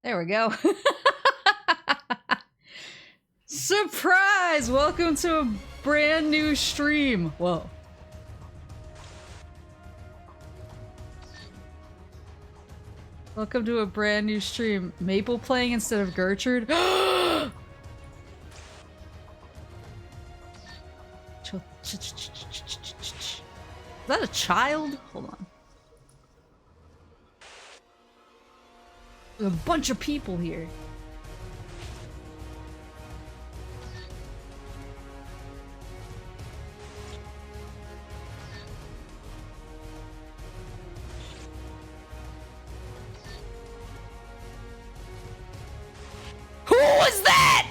There we go. Surprise! Welcome to a brand new stream. Whoa. Welcome to a brand new stream. Maple playing instead of Gertrude. Is that a child? Hold on. There's a bunch of people here. Who was that?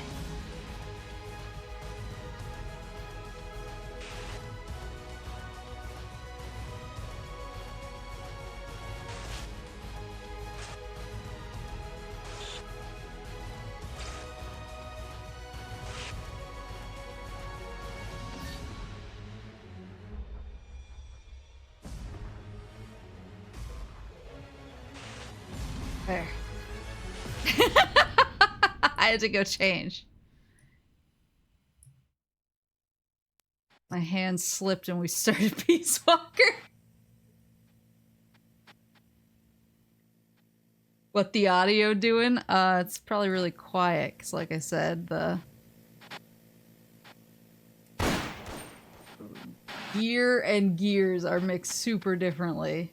There. I had to go change. My hand slipped and we started Peace Walker. What the audio doing? It's probably really quiet, because like I said, the gear and gears are mixed super differently.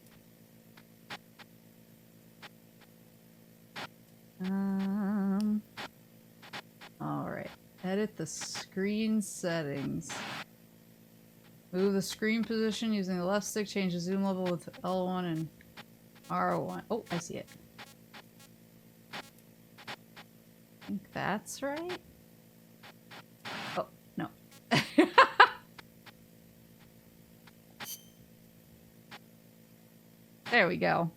Alright. Edit the screen settings. Move the screen position using the left stick. Change the zoom level with L1 and R1. Oh, I see it. I think that's right. Oh, no. There we go.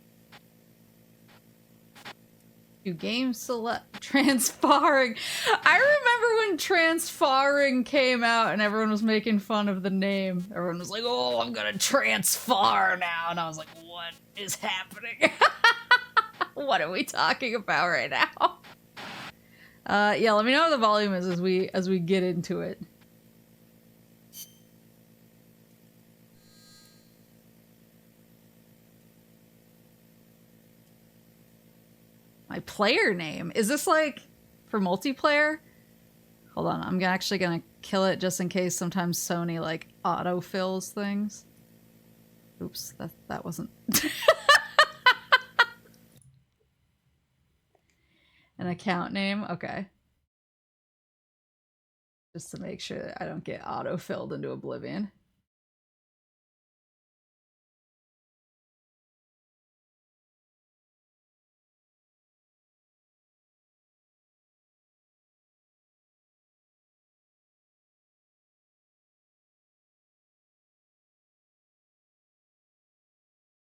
Do game select transfarring. I remember when transfarring came out and everyone was making fun of the name. Everyone was like, oh, I'm gonna transfar now. And I was like, what is happening? What are we talking about right now? Yeah, let me know what the volume is as we get into it. My player name? Is this like for multiplayer? Hold on, I'm actually gonna kill it just in case sometimes Sony like autofills things. Oops, that wasn't an account name? Okay. Just to make sure that I don't get autofilled into oblivion.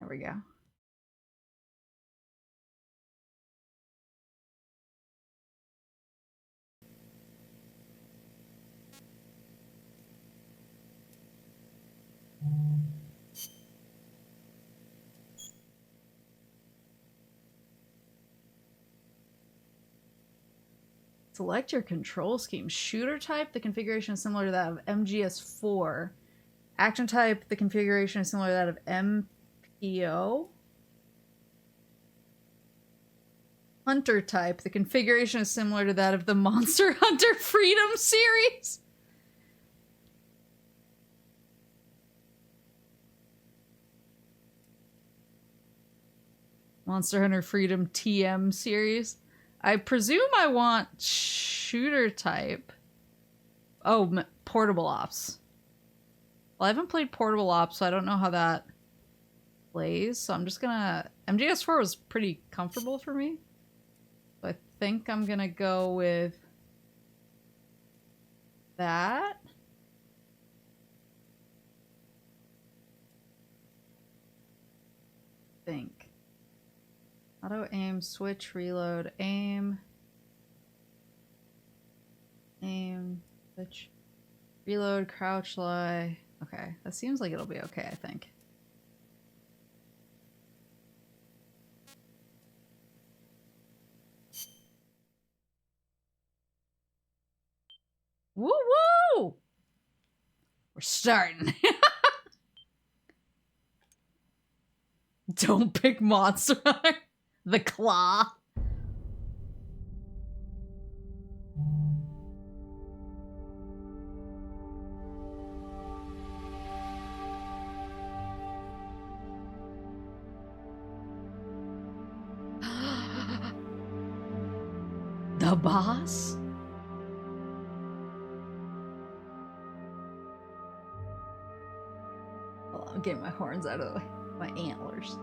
There we go. Select your control scheme. Shooter type, the configuration is similar to that of MGS4. Action type, the configuration is similar to that of MPO. Hunter type, the configuration is similar to that of the Monster Hunter Freedom series. Monster Hunter Freedom TM series. I presume I want shooter type. Oh, portable ops. Well, I haven't played portable ops, so I don't know how that plays. So I'm just gonna... MGS4 was pretty comfortable for me. So I think I'm gonna go with that. Think. Auto aim, switch, reload, aim. Aim, switch, reload, crouch, lie. Okay, that seems like it'll be okay, I think. Woo woo! We're starting. Don't pick Monster Hunter. The Claw. The boss? Hold on, I'm getting my horns out of the way. My antlers.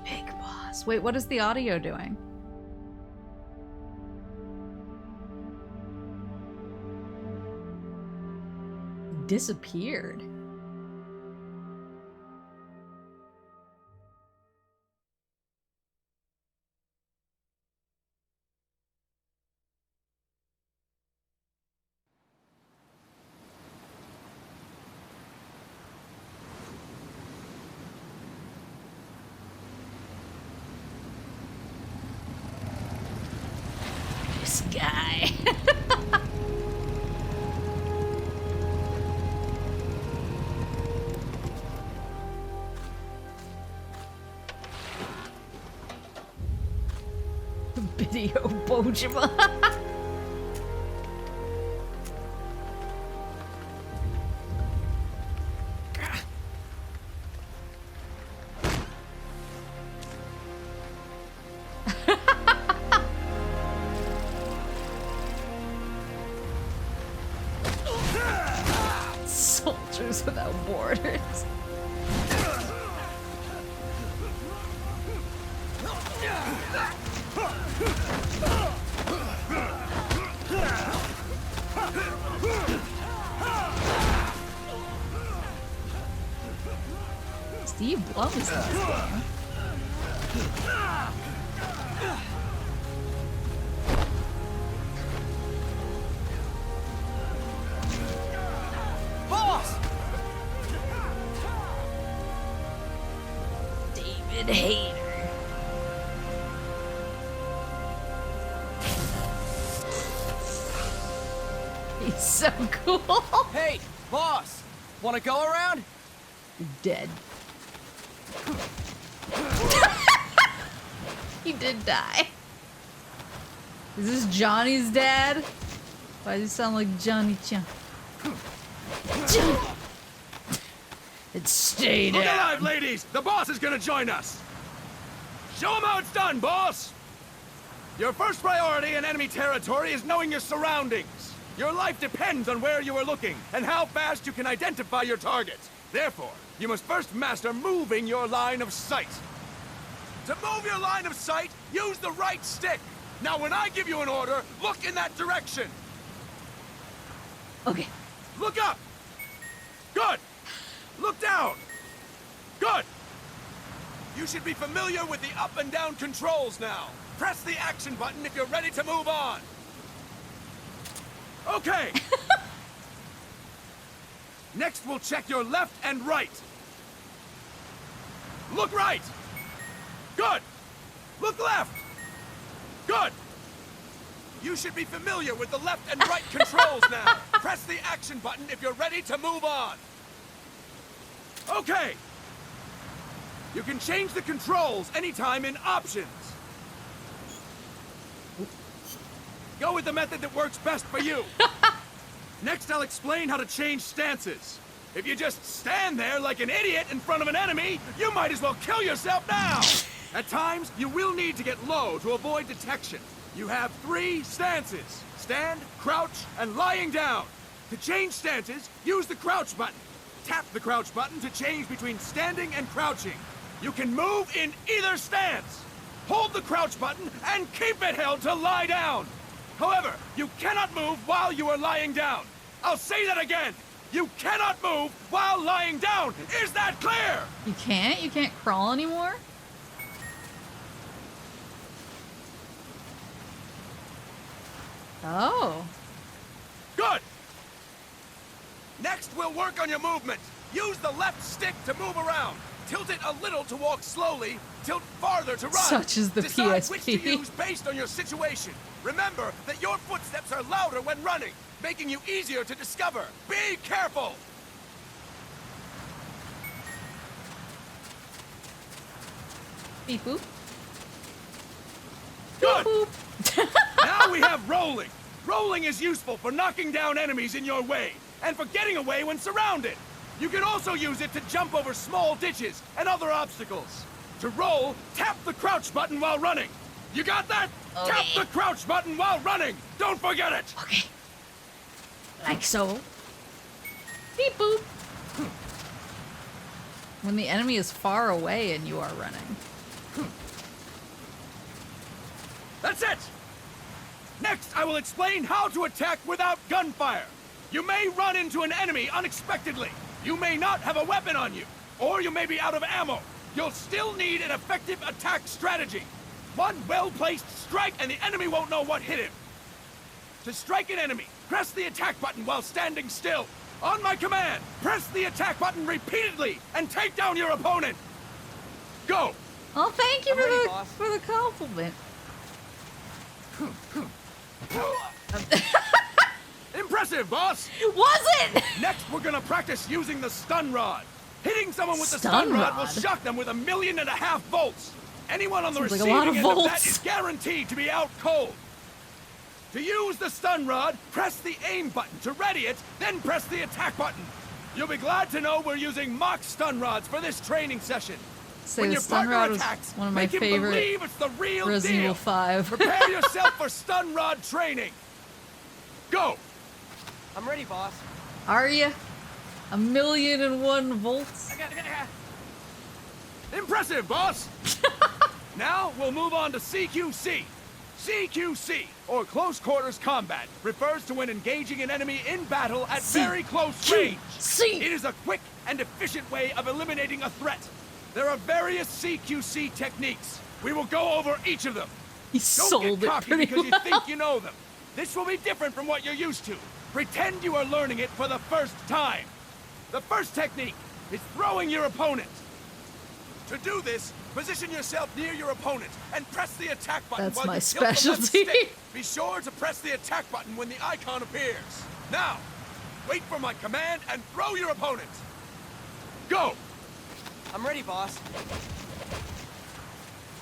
Big boss. Wait, what is the audio doing? Disappeared. This guy. Video Bojima. Soldiers without borders. Steve Blum's in this game. Boss! David Hayter. He's so cool. Hey, boss! Wanna go around? Dead. He did die. Is this Johnny's dad? Why does he sound like Johnny Chan? Johnny. It stayed Look out. alive, ladies! The boss is gonna join us! Show him how it's done, boss! Your first priority in enemy territory is knowing your surroundings. Your life depends on where you are looking and how fast you can identify your target. Therefore, you must first master moving your line of sight. To move your line of sight, use the right stick. Now, when I give you an order, look in that direction. Okay. Look up! Good! Look down! Good! You should be familiar with the up and down controls now. Press the action button if you're ready to move on. Okay! Next, we'll check your left and right. Look right! Good! Look left! Good! You should be familiar with the left and right controls now. Press the action button if you're ready to move on. Okay! You can change the controls anytime in options. Go with the method that works best for you. Next, I'll explain how to change stances. If you just stand there like an idiot in front of an enemy, you might as well kill yourself now. At times, you will need to get low to avoid detection. You have 3 stances. stand, crouch, and lying down. To change stances, use the crouch button. Tap the crouch button to change between standing and crouching. You can move in either stance. Hold the crouch button and keep it held to lie down. However, you cannot move while you are lying down. I'll say that again. You cannot move while lying down. Is that clear? You can't? You can't crawl anymore? Oh. Good. Next, we'll work on your movement. Use the left stick to move around. Tilt it a little to walk slowly. Tilt farther to run. Such is the Decide PSP. which to use based on your situation. Remember that your footsteps are louder when running, making you easier to discover. Be careful. Beep boop. Good. Boop. Now we have rolling. Rolling is useful for knocking down enemies in your way, and for getting away when surrounded. You can also use it to jump over small ditches and other obstacles. To roll, tap the crouch button while running. You got that? Okay. Tap the crouch button while running. Don't forget it. Okay. Like so. Beep boop. When the enemy is far away and you are running. That's it. Next, I will explain how to attack without gunfire. You may run into an enemy unexpectedly. You may not have a weapon on you, or you may be out of ammo. You'll still need an effective attack strategy. One well-placed strike and the enemy won't know what hit him. To strike an enemy, press the attack button while standing still. On my command, press the attack button repeatedly and take down your opponent. Go! Oh, thank you I'm ready, for boss. the compliment. Impressive, boss! Was it? Next, we're gonna practice using the stun rod. Hitting someone with the Stun stun rod will rod? shock them with 1.5 million volts. Anyone on the Seems like a receiving lot of end of that volts. is guaranteed to be out cold. To use the stun rod, press the aim button to ready it, then press the attack button. You'll be glad to know we're using mock stun rods for this training session. Say When the your stun partner rod was attacks, one of my make him favorite believe it's the real Resident Evil deal. 5. Prepare yourself for stun rod training. Go! I'm ready, boss. Are you? 1,000,001 volts? Impressive, boss! Now we'll move on to CQC. CQC, or Close Quarters Combat, refers to when engaging an enemy in battle at very close range. C. It is a quick and efficient way of eliminating a threat. There are various CQC techniques. We will go over each of them. He Don't sold get it cocky pretty because you well. think you know them. This will be different from what you're used to. Pretend you are learning it for the first time. The first technique is throwing your opponent. To do this, position yourself near your opponent and press the attack button That's while my you tilt the left specialty. stick. Be sure to press the attack button when the icon appears. Now, wait for my command and throw your opponent. Go! I'm ready, boss.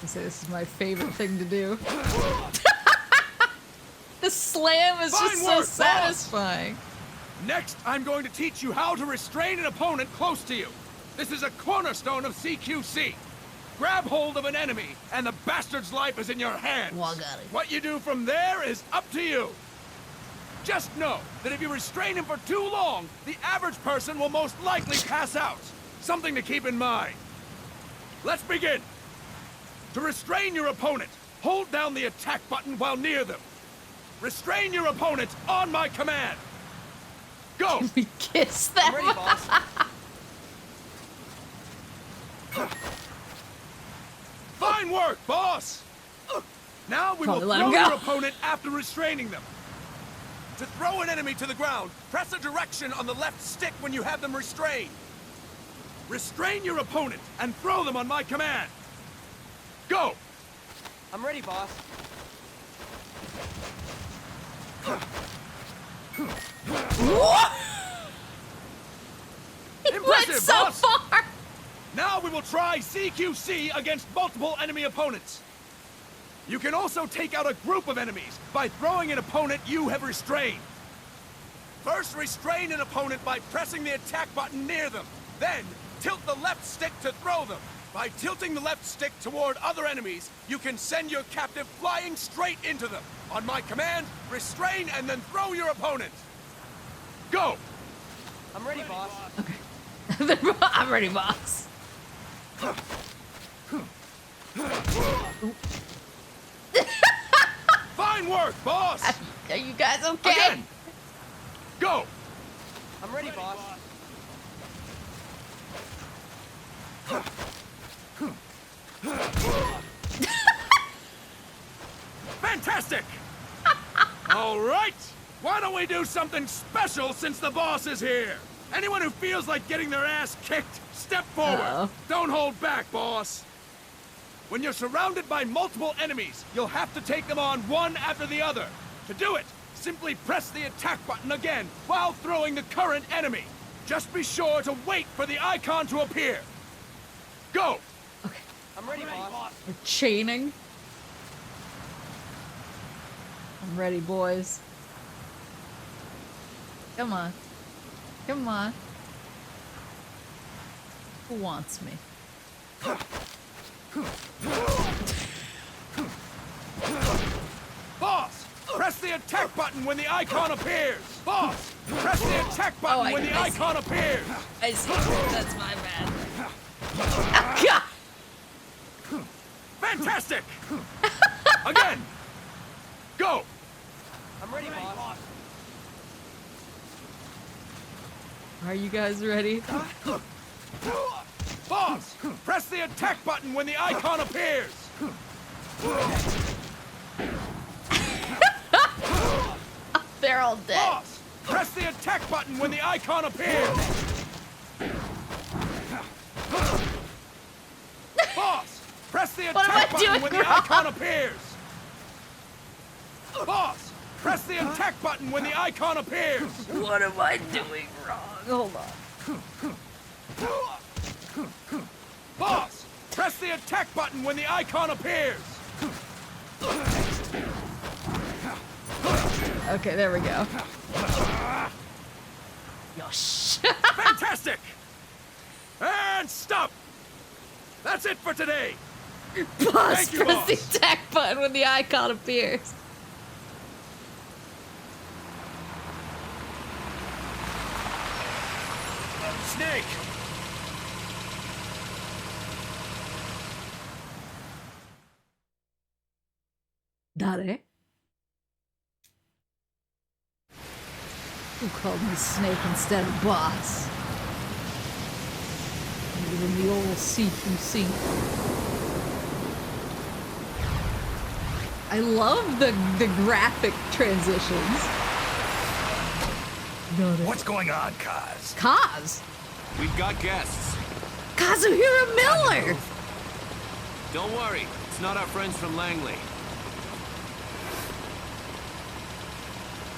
I say this is my favorite thing to do. The slam is Fine just work, so boss. satisfying. Next, I'm going to teach you how to restrain an opponent close to you. This is a cornerstone of CQC. Grab hold of an enemy, and the bastard's life is in your hands. Well, got it. What you do from there is up to you. Just know that if you restrain him for too long, the average person will most likely pass out. Something to keep in mind. Let's begin. To restrain your opponent, hold down the attack button while near them. Restrain your opponent on my command. Go! We kiss I'm them. ready, boss. Fine work, boss! Now we will Probably let throw him go. your opponent after restraining them. To throw an enemy to the ground, press a direction on the left stick when you have them restrained. Restrain your opponent and throw them on my command. Go! I'm ready, boss. It went Impressive, so boss. far. Now we will try CQC against multiple enemy opponents. You can also take out a group of enemies by throwing an opponent you have restrained. First, restrain an opponent by pressing the attack button near them. Then, tilt the left stick to throw them. By tilting the left stick toward other enemies, you can send your captive flying straight into them. On my command, restrain and then throw your opponent. Go! I'm ready, boss. Okay. I'm ready, boss. Fine work, boss! Are you guys okay? Again! Go! I'm ready, boss. Fantastic! All right! Why don't we do something special since the boss is here? Anyone who feels like getting their ass kicked, step forward. Uh-oh. Don't hold back, boss. When you're surrounded by multiple enemies, you'll have to take them on one after the other. To do it, simply press the attack button again while throwing the current enemy. Just be sure to wait for the icon to appear. Go! Okay. I'm ready, boss. We're chaining. I'm ready, boys. Come on. Come on. Who wants me? Boss! Press the attack button when the icon appears! Boss! Press the attack button when the icon appears! I see. That's my bad. Ah, Fantastic! Again! Go! I'm ready, boss. Are you guys ready? Boss! Press the attack button when the icon appears! They're all dead. Boss! Press the attack button when the icon appears! Boss! Press the What am I attack button doing when wrong? the icon appears! Boss! Press the attack button when the icon appears! What am I doing wrong? Hold on. Boss! Press the attack button when the icon appears! Okay, there we go. Yosh. Fantastic! And stop! That's it for today! Boss, Thank you, press the boss. attack button when the icon appears. Snake! Dare? Who called me Snake instead of Boss? Give him the old C2C. I love the graphic transitions. What's going on, Kaz? Kaz? We've got guests. Kazuhira Miller! Don't worry, it's not our friends from Langley.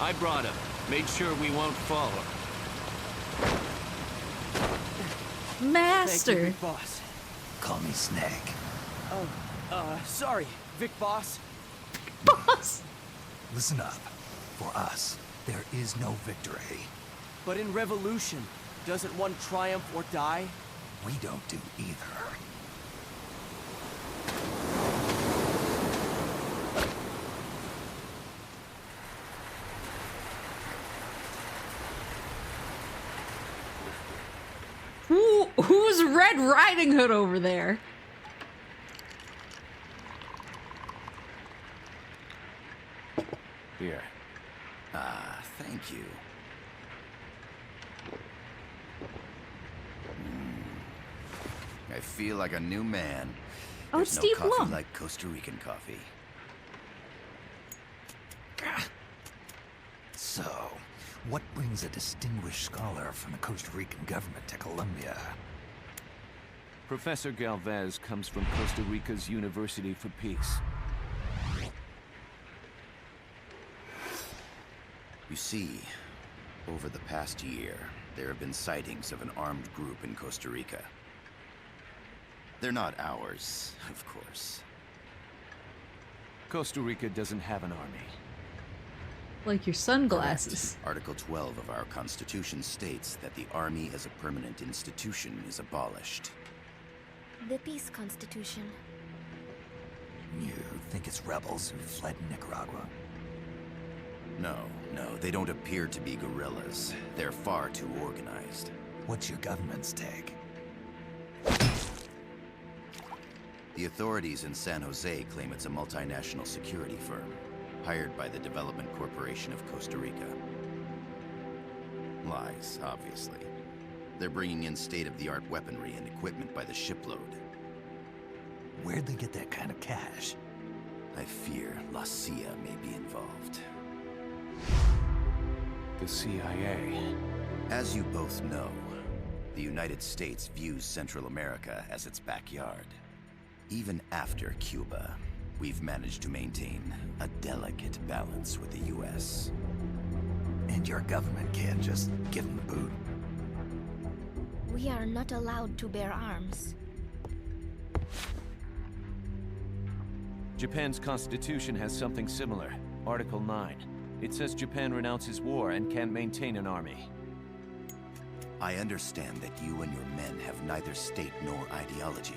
I brought him. Made sure we won't fall. Thank you, Master! Vic Boss. Call me Snake. Sorry, Vic Boss. Boss! Listen up. For us, there is no victory. But in Revolution, doesn't one triumph or die? We don't do either. Who's Red Riding Hood over there? Here. Ah, thank you. I feel like a new man. Oh, There's it's no Steve coffee Blum. like Costa Rican coffee. So, what brings a distinguished scholar from the Costa Rican government to Colombia? Professor Galvez comes from Costa Rica's University for Peace. You see, over the past year, there have been sightings of an armed group in Costa Rica. They're not ours, of course. Costa Rica doesn't have an army. Like your sunglasses. Article 12 of our Constitution states that the Army as a permanent institution is abolished. The peace constitution. You think it's rebels who fled Nicaragua? No, they don't appear to be guerrillas. They're far too organized. What's your government's take? The authorities in San Jose claim it's a multinational security firm, hired by the Development Corporation of Costa Rica. Lies, obviously. They're bringing in state-of-the-art weaponry and equipment by the shipload. Where'd they get that kind of cash? I fear Alcesia may be involved. The CIA. As you both know, the United States views Central America as its backyard. Even after Cuba, we've managed to maintain a delicate balance with the US. And your government can't just give them the boot? We are not allowed to bear arms. Japan's constitution has something similar. Article 9. It says Japan renounces war and can't maintain an army. I understand that you and your men have neither state nor ideology.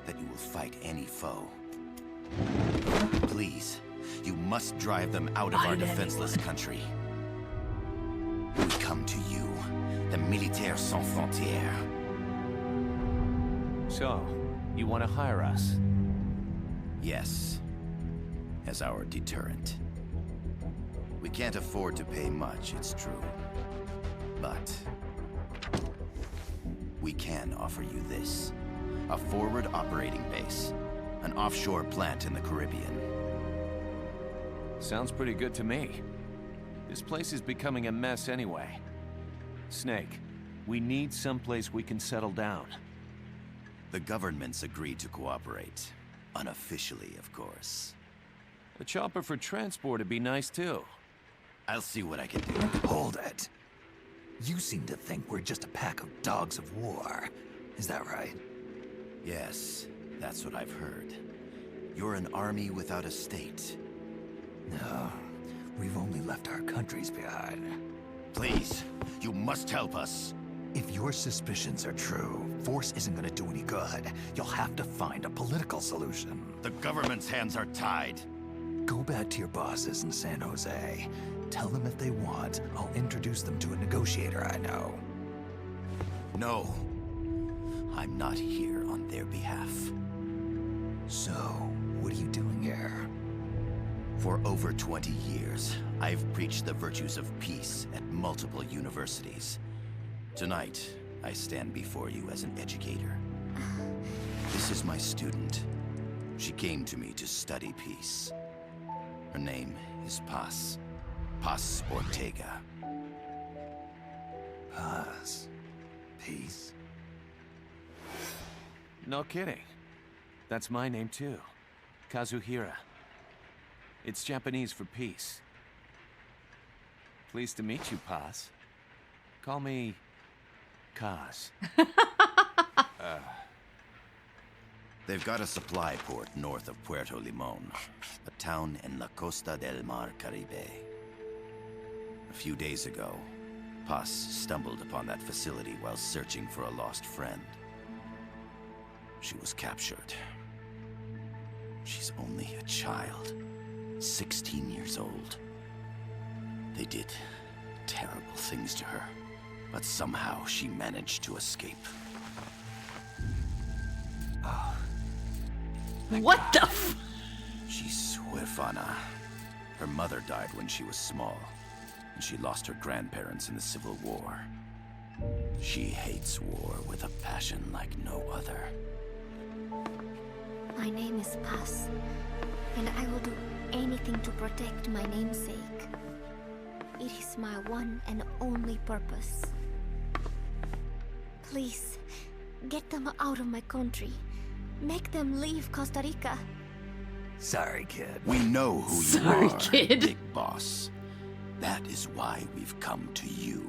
That you will fight any foe. Please, you must drive them out of our defenseless country. We come to you, the Militaires Sans Frontières. So, you want to hire us? Yes, as our deterrent. We can't afford to pay much, it's true. But we can offer you this. A forward operating base. An offshore plant in the Caribbean. Sounds pretty good to me. This place is becoming a mess anyway. Snake, we need someplace we can settle down. The government's agreed to cooperate. Unofficially, of course. A chopper for transport would be nice too. I'll see what I can do. Hold it. You seem to think we're just a pack of dogs of war. Is that right? Yes, that's what I've heard. You're an army without a state. No, we've only left our countries behind. Please, you must help us. If your suspicions are true, force isn't gonna do any good. You'll have to find a political solution. The government's hands are tied. Go back to your bosses in San Jose. Tell them if they want, I'll introduce them to a negotiator I know. No. I'm not here on their behalf. So, what are you doing here? For over 20 years, I've preached the virtues of peace at multiple universities. Tonight, I stand before you as an educator. This is my student. She came to me to study peace. Her name is Paz. Paz Ortega. Paz. Peace. No kidding. That's my name too. Kazuhira. It's Japanese for peace. Pleased to meet you, Paz. Call me Kaz. They've got a supply port north of Puerto Limon, a town in La Costa del Mar Caribe. A few days ago, Paz stumbled upon that facility while searching for a lost friend. She was captured. She's only a child, 16 years old. They did terrible things to her, but somehow she managed to escape. What the f- She's huérfana. Her mother died when she was small, and she lost her grandparents in the Civil War. She hates war with a passion like no other. My name is Paz, and I will do anything to protect my namesake. It is my one and only purpose. Please, get them out of my country. Make them leave Costa Rica. Sorry, kid. We know who you Sorry, are, kid. Big Boss. That is why we've come to you.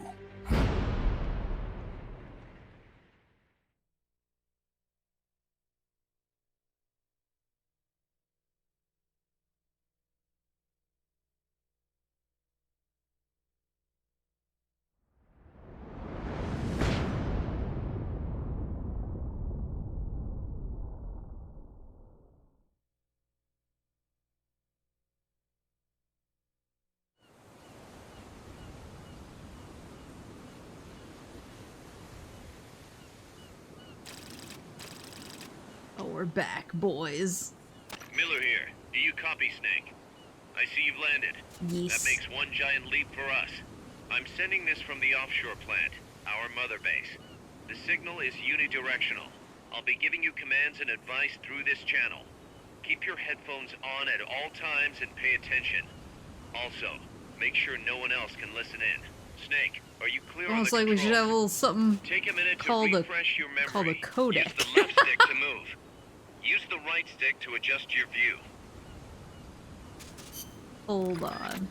we're back, boys. Miller here. Do you copy, Snake? I see you've landed. Yes. That makes one giant leap for us. I'm sending this from the offshore plant, our mother base. The signal is unidirectional. I'll be giving you commands and advice through this channel. Keep your headphones on at all times and pay attention. Also, make sure no one else can listen in. Snake, are you clear Almost on the like we should have a little something Take a minute called to a refresh your memory. called a codec. Use the left stick to move. Use the right stick to adjust your view. Hold on.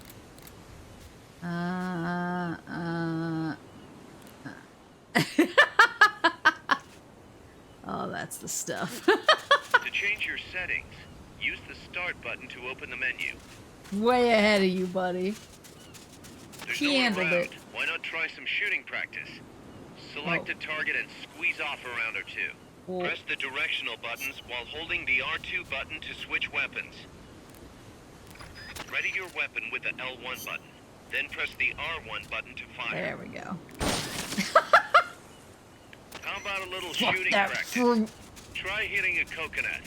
Oh, that's the stuff. To change your settings, use the start button to open the menu. Way ahead of you, buddy. There's He no one handled around. it. Why not try some shooting practice? Select Oh. a target and squeeze off a round or two. Well- Press the directional buttons while holding the R2 button to switch weapons. Ready your weapon with the L1 button. Then press the R1 button to fire. There we go. How about a little Fuck shooting that practice? fruit. Try hitting a coconut.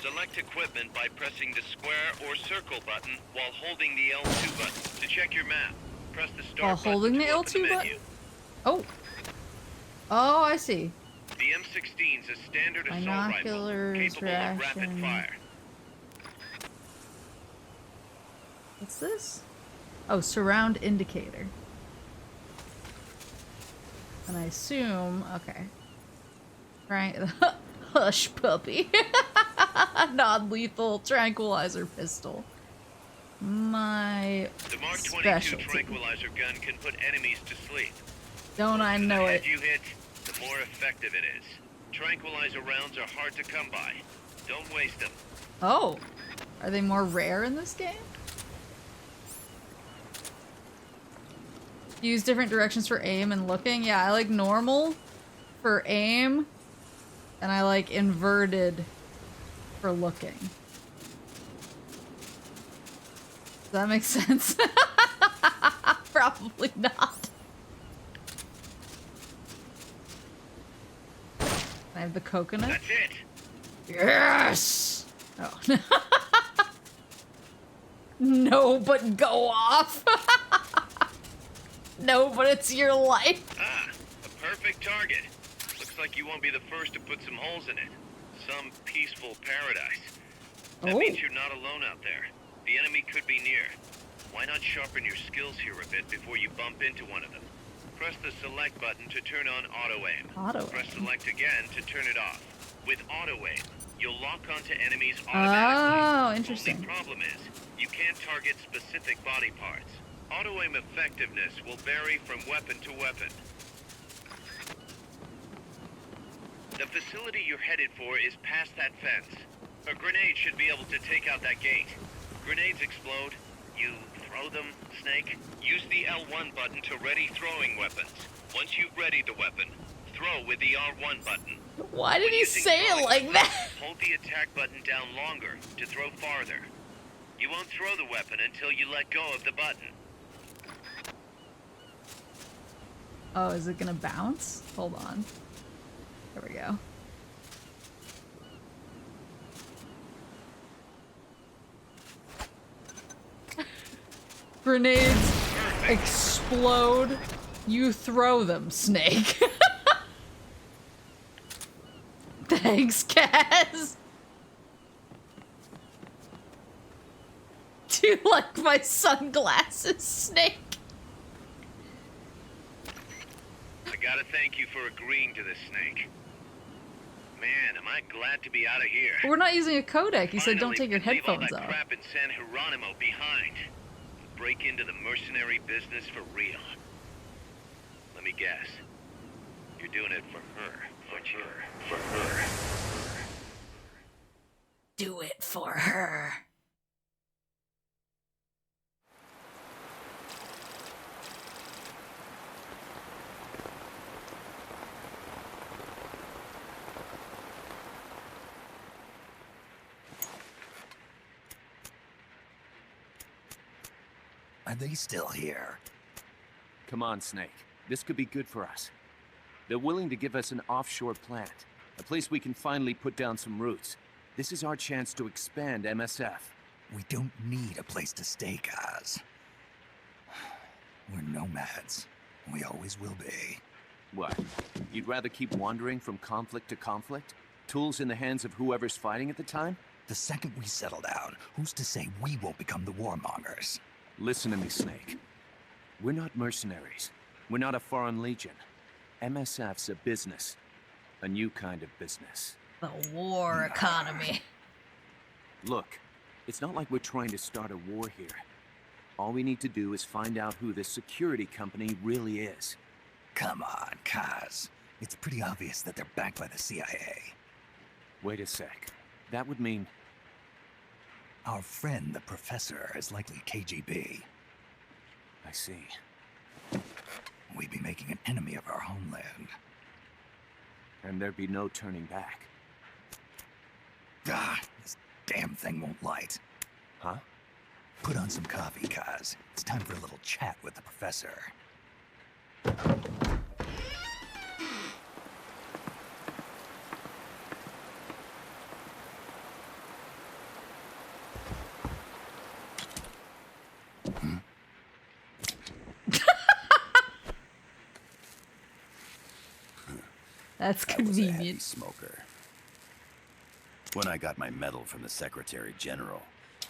Select equipment by pressing the square or circle button while holding the L2 button. To check your map, press the start While button holding to the open L2 the button? menu. Oh. Oh, I see. The M16 is a standard assault rifle, Binoculars, capable of rapid ration. fire. What's this? Oh, surround indicator. And I assume, okay. Right, hush puppy. Non-lethal tranquilizer pistol. My The Mark 22 specialty. tranquilizer gun can put enemies to sleep. Don't I The know head it? you hit, the more effective it is. Tranquilizer rounds are hard to come by. Don't waste them. Oh, are they more rare in this game? Use different directions for aim and looking. Yeah, I like normal for aim, and I like inverted for looking. Does that make sense? Probably not. Can I have the coconut? That's it. Yes! Oh. No, but go off. No, but it's your life. Ah, a perfect target. Looks like you won't be the first to put some holes in it. Some peaceful paradise. That Oh. means you're not alone out there. The enemy could be near. Why not sharpen your skills here a bit before you bump into one of them? Press the select button to turn on auto aim. Auto Press aim. select again to turn it off. With auto aim, you'll lock onto enemies automatically. Oh, interesting. Only problem is, you can't target specific body parts. Auto aim effectiveness will vary from weapon to weapon. The facility you're headed for is past that fence. A grenade should be able to take out that gate. Grenades explode. You throw them, Snake. Use the L1 button to ready throwing weapons. Once you've readied the weapon, throw with the R1 button. Why did When he using say it throwing like weapons, that? Hold the attack button down longer to throw farther. You won't throw the weapon until you let go of the button. Oh, is it gonna bounce? Hold on. There we go. Grenades explode. You throw them, Snake. Thanks, Kaz. Do you like my sunglasses, Snake? I gotta thank you for agreeing to this, Snake. Man, am I glad to be out of here. We're not using a codec. He said don't Finally, take your we can leave all headphones that off. crap in San Geronimo behind. Break into the mercenary business for real. Let me guess. You're doing it for her, aren't you? For her. Do it for her. Are they still here? Come on, Snake. This could be good for us. They're willing to give us an offshore plant, a place we can finally put down some roots. This is our chance to expand MSF. We don't need a place to stay, guys. We're nomads. We always will be. What? You'd rather keep wandering from conflict to conflict? Tools in the hands of whoever's fighting at the time? The second we settle down, who's to say we won't become the warmongers? Listen to me, Snake. We're not mercenaries. We're not a foreign legion. MSF's a business. A new kind of business. The war economy. Look, it's not like we're trying to start a war here. All we need to do is find out who this security company really is. Come on, Kaz. It's pretty obvious that they're backed by the CIA. Wait a sec. That would mean... Our friend, the professor, is likely KGB. I see. We'd be making an enemy of our homeland. And there'd be no turning back. Ah, this damn thing won't light. Huh? Put on some coffee, Kaz. It's time for a little chat with the professor. That's I was a heavy convenient. smoker. When I got my medal from the Secretary General,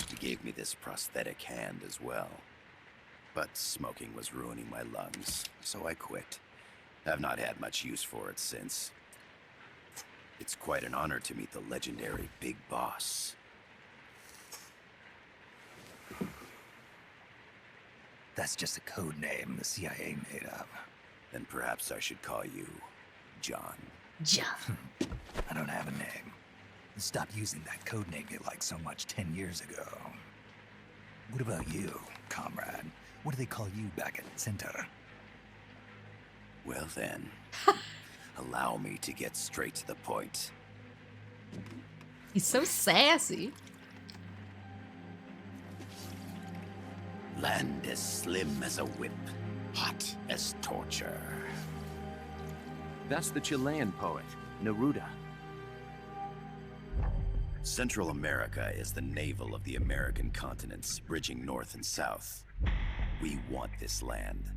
he gave me this prosthetic hand as well. But smoking was ruining my lungs, so I quit. I've not had much use for it since. It's quite an honor to meet the legendary Big Boss. That's just a code name the CIA made up. Then perhaps I should call you John. John. I don't have a name. Stop using that code name you liked so much 10 years ago. What about you, comrade? What do they call you back at Center? Well then, allow me to get straight to the point. He's so sassy. Land as slim as a whip, hot as torture. That's the Chilean poet, Neruda. Central America is the navel of the American continents, bridging north and south. We want this land.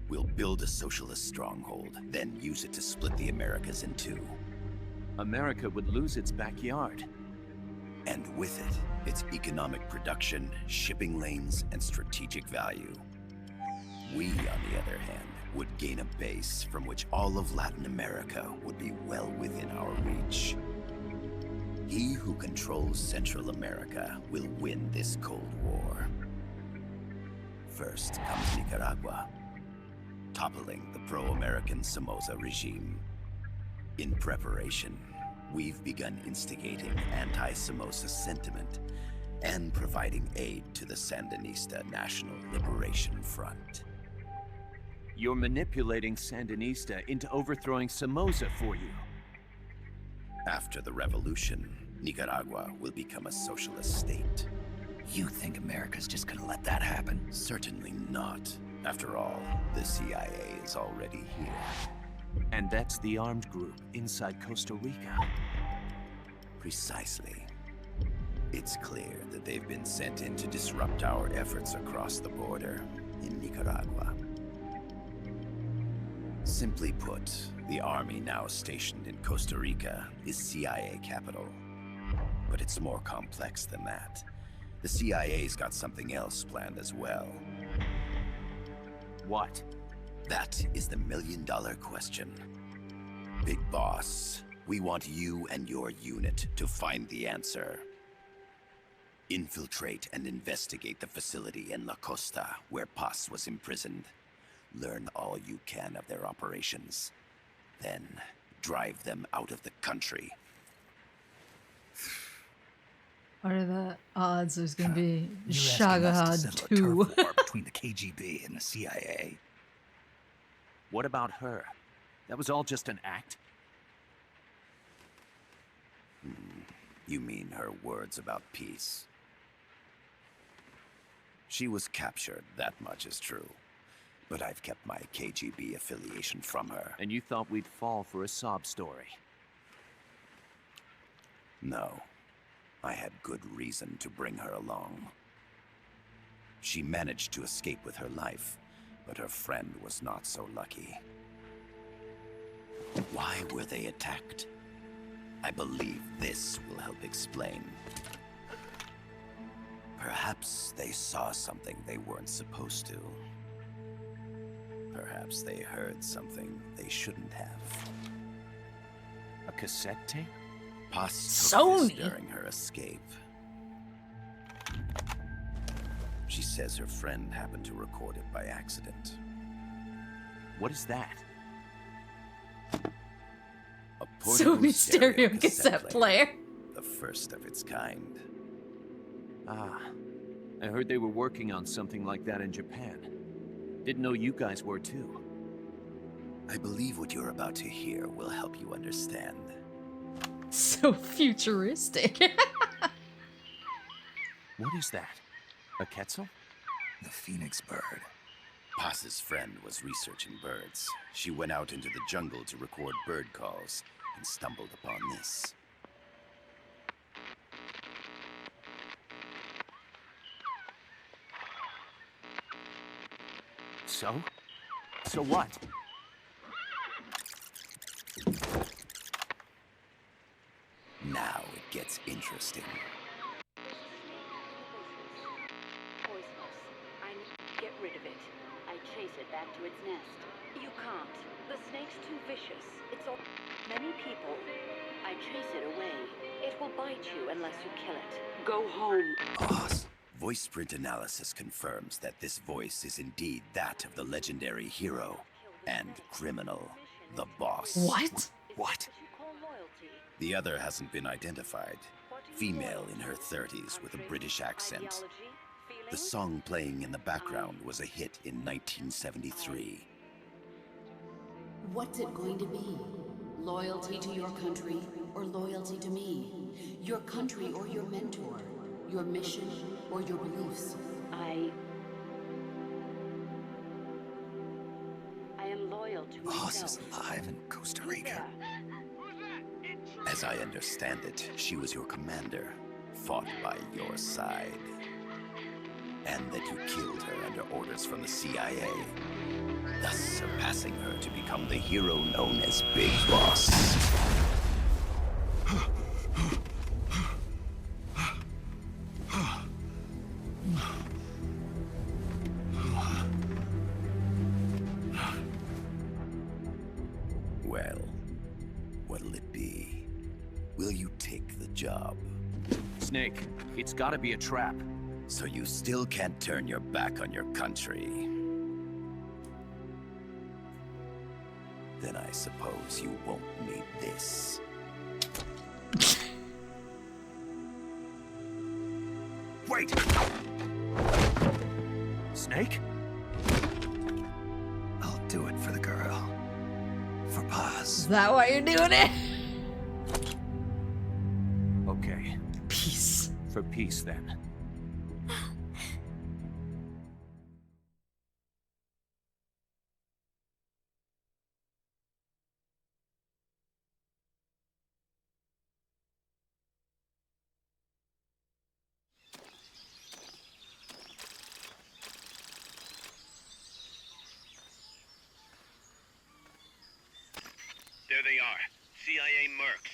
We'll build a socialist stronghold, then use it to split the Americas in two. America would lose its backyard. And with it, its economic production, shipping lanes, and strategic value. We, on the other hand, would gain a base from which all of Latin America would be well within our reach. He who controls Central America will win this Cold War. First comes Nicaragua, toppling the pro-American Somoza regime. In preparation, we've begun instigating anti-Somoza sentiment and providing aid to the Sandinista National Liberation Front. You're manipulating Sandinista into overthrowing Somoza for you. After the revolution, Nicaragua will become a socialist state. You think America's just gonna let that happen? Certainly not. After all, the CIA is already here. And that's the armed group inside Costa Rica. Precisely. It's clear that they've been sent in to disrupt our efforts across the border in Nicaragua. Simply put, the army now stationed in Costa Rica is CIA capital. But it's more complex than that. The CIA's got something else planned as well. What? That is the million-dollar question. Big Boss, we want you and your unit to find the answer. Infiltrate and investigate the facility in La Costa, where Paz was imprisoned. Learn all you can of their operations. Then, drive them out of the country. What are the odds there's gonna be You're asking us to Shagahad settle a 2? turf war between the KGB and the CIA. What about her? That was all just an act? You mean her words about peace? She was captured, that much is true. But I've kept my KGB affiliation from her. And you thought we'd fall for a sob story? No. I had good reason to bring her along. She managed to escape with her life, but her friend was not so lucky. Why were they attacked? I believe this will help explain. Perhaps they saw something they weren't supposed to. Perhaps they heard something they shouldn't have. A cassette tape? Paz took this Sony. during her escape. She says her friend happened to record it by accident. What is that? A portable Sony stereo cassette player. The first of its kind. Ah, I heard they were working on something like that in Japan. Didn't know you guys were too. I believe what you're about to hear will help you understand. So futuristic. What is that? A Quetzal? The phoenix bird. Paz's friend was researching birds. She went out into the jungle to record bird calls and stumbled upon this. So? So what? Now it gets interesting. Poisonous. I need to get rid of it. I chase it back to its nest. You can't. The snake's too vicious. It's all... Many people. I chase it away. It will bite you unless you kill it. Go home. Boss. Voice print analysis confirms that this voice is indeed that of the legendary hero and criminal, the boss. What? What? The other hasn't been identified. Female in her 30s with a British accent. The song playing in the background was a hit in 1973. What's it going to be? Loyalty to your country or loyalty to me? Your country or your mentor? Your mission or your beliefs? I am loyal to Boss myself. is alive in Costa Rica. As I understand it, she was your commander, fought by your side. And that you killed her under orders from the CIA, thus surpassing her to become the hero known as Big Boss. Well, what'll it be? Will you take the job? Snake, it's gotta be a trap. So you still can't turn your back on your country? Then I suppose you won't need this. Wait! Snake? I'll do it for the girl. For Is Paz. that why you're doing it? Okay, Peace. for peace then. There they are. CIA mercs.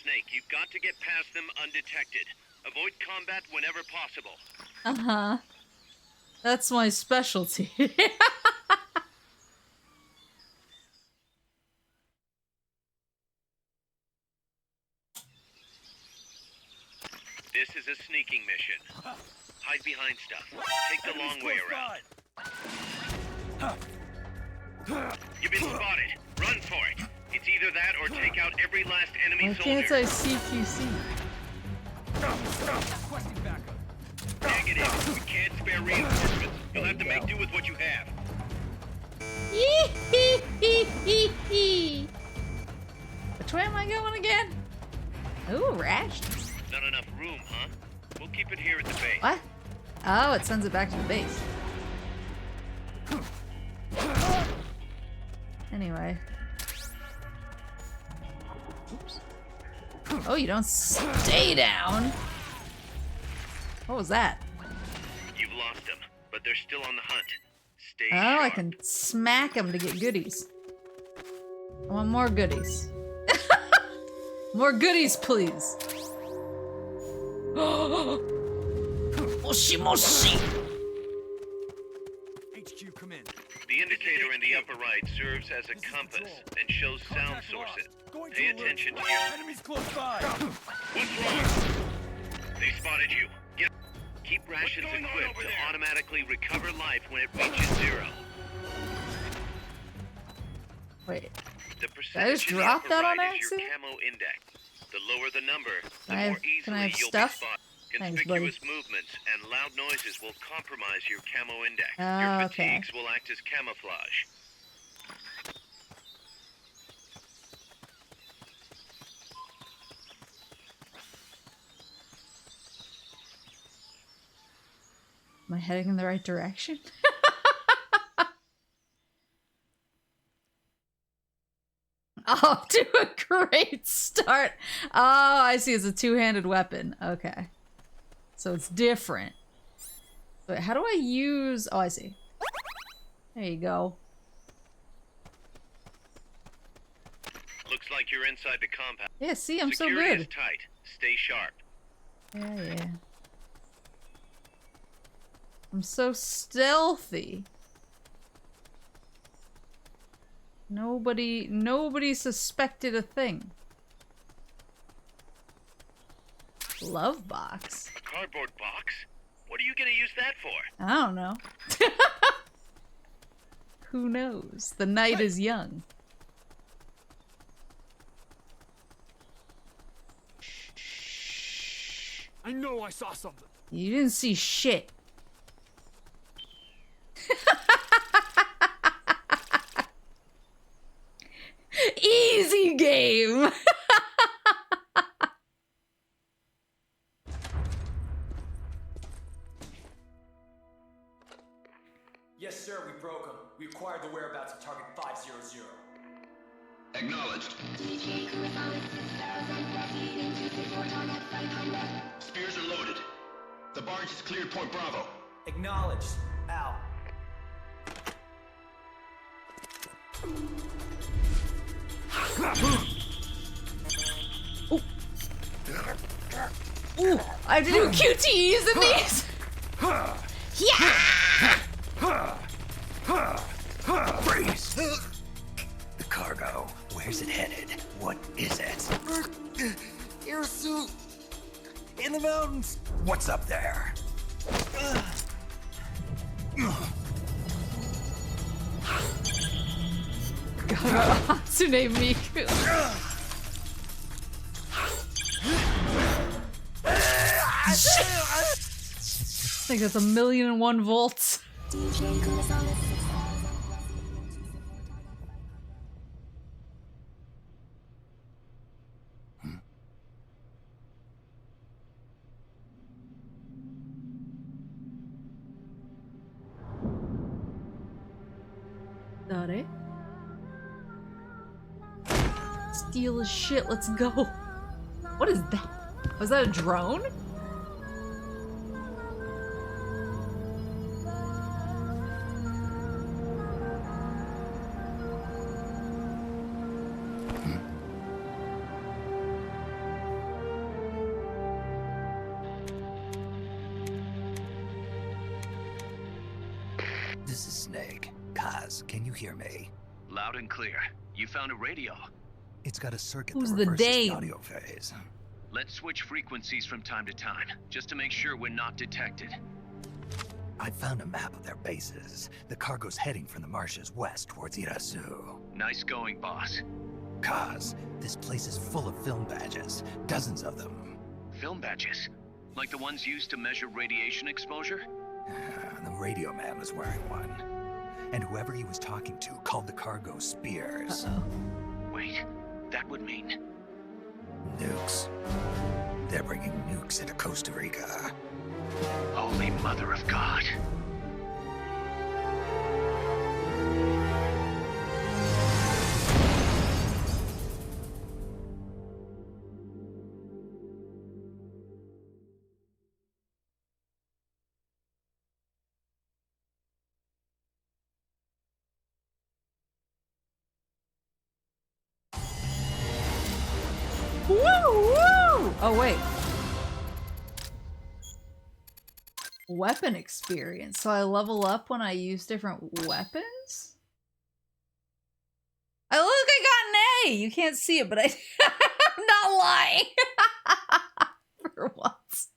Snake, you've got to get past them undetected. Avoid combat whenever possible. Uh-huh. That's my specialty. This is a sneaking mission. Hide behind stuff. Take the long way around. You've been spotted. Run for it. It's either that or take out every last enemy Why soldier. can't I CQC? Negative. We can't spare reinforcements. You'll have to make do with what you have. Which way am I going again? Ooh, rations. Not enough room, huh? We'll keep it here at the base. What? Oh, it sends it back to the base. Anyway. Oops. Oh, you don't stay down. What was that? You've lost them, but they're still on the hunt. Stay Oh, sharp. I can smack them to get goodies. I want more goodies. More goodies, please. Moshi moshi. HQ, come in. The indicator in the upper right serves as a compass and shows sound sources. Pay attention to your... Enemies close by. What's wrong? They spotted you. Keep rations equipped to automatically recover life when it reaches 0. Wait. The Did I just percentage in the drop upper that on right is your accident? camo index. The lower the number, the Can I more have easily you'll stuff? be spotted. Thanks, Conspicuous movements and loud noises will compromise your camo index. Ah, Your okay. fatigues will act as camouflage. Am I heading in the right direction? Off to a great start. Oh, I see. It's a two-handed weapon. Okay. So it's different. But how do I use... Oh, I see. There you go. Looks like you're inside the compound. Yeah, see? I'm so Security good. is tight. Stay sharp. Yeah. I'm so stealthy. Nobody suspected a thing. Glove box? A cardboard box? What are you gonna use that for? I don't know. Who knows? The night is young. I know I saw something. You didn't see shit. Easy game. Yes, sir, we broke them. We acquired the whereabouts of target 500. Acknowledged. Spears are loaded. The barge is cleared Point Bravo. Acknowledged. Out. Ooh, I have to do QTEs in these. Yeah. Freeze! The cargo. Where's it headed? What is it? Air suit. In the mountains. What's up there? Hatsune Miku. I think that's 1,000,001 volts. Dare? Steal his shit, let's go. What is that? Was that a drone? This is Snake. Kaz, can you hear me? Loud and clear. You found a radio. It's got a circuit Who's that the reverses Dame? the audio phase. Let's switch frequencies from time to time, just to make sure we're not detected. I found a map of their bases. The cargo's heading from the marshes west towards Irasu. Nice going, boss. Kaz, this place is full of film badges. Dozens of them. Film badges? Like the ones used to measure radiation exposure? The radio man was wearing one. And whoever he was talking to called the cargo Spears. Uh-oh. Wait, that would mean... Nukes. They're bringing nukes into Costa Rica. Holy Mother of God. Oh, wait. Weapon experience. So I level up when I use different weapons? I look, I got an A! You can't see it, but I'm not lying. For once.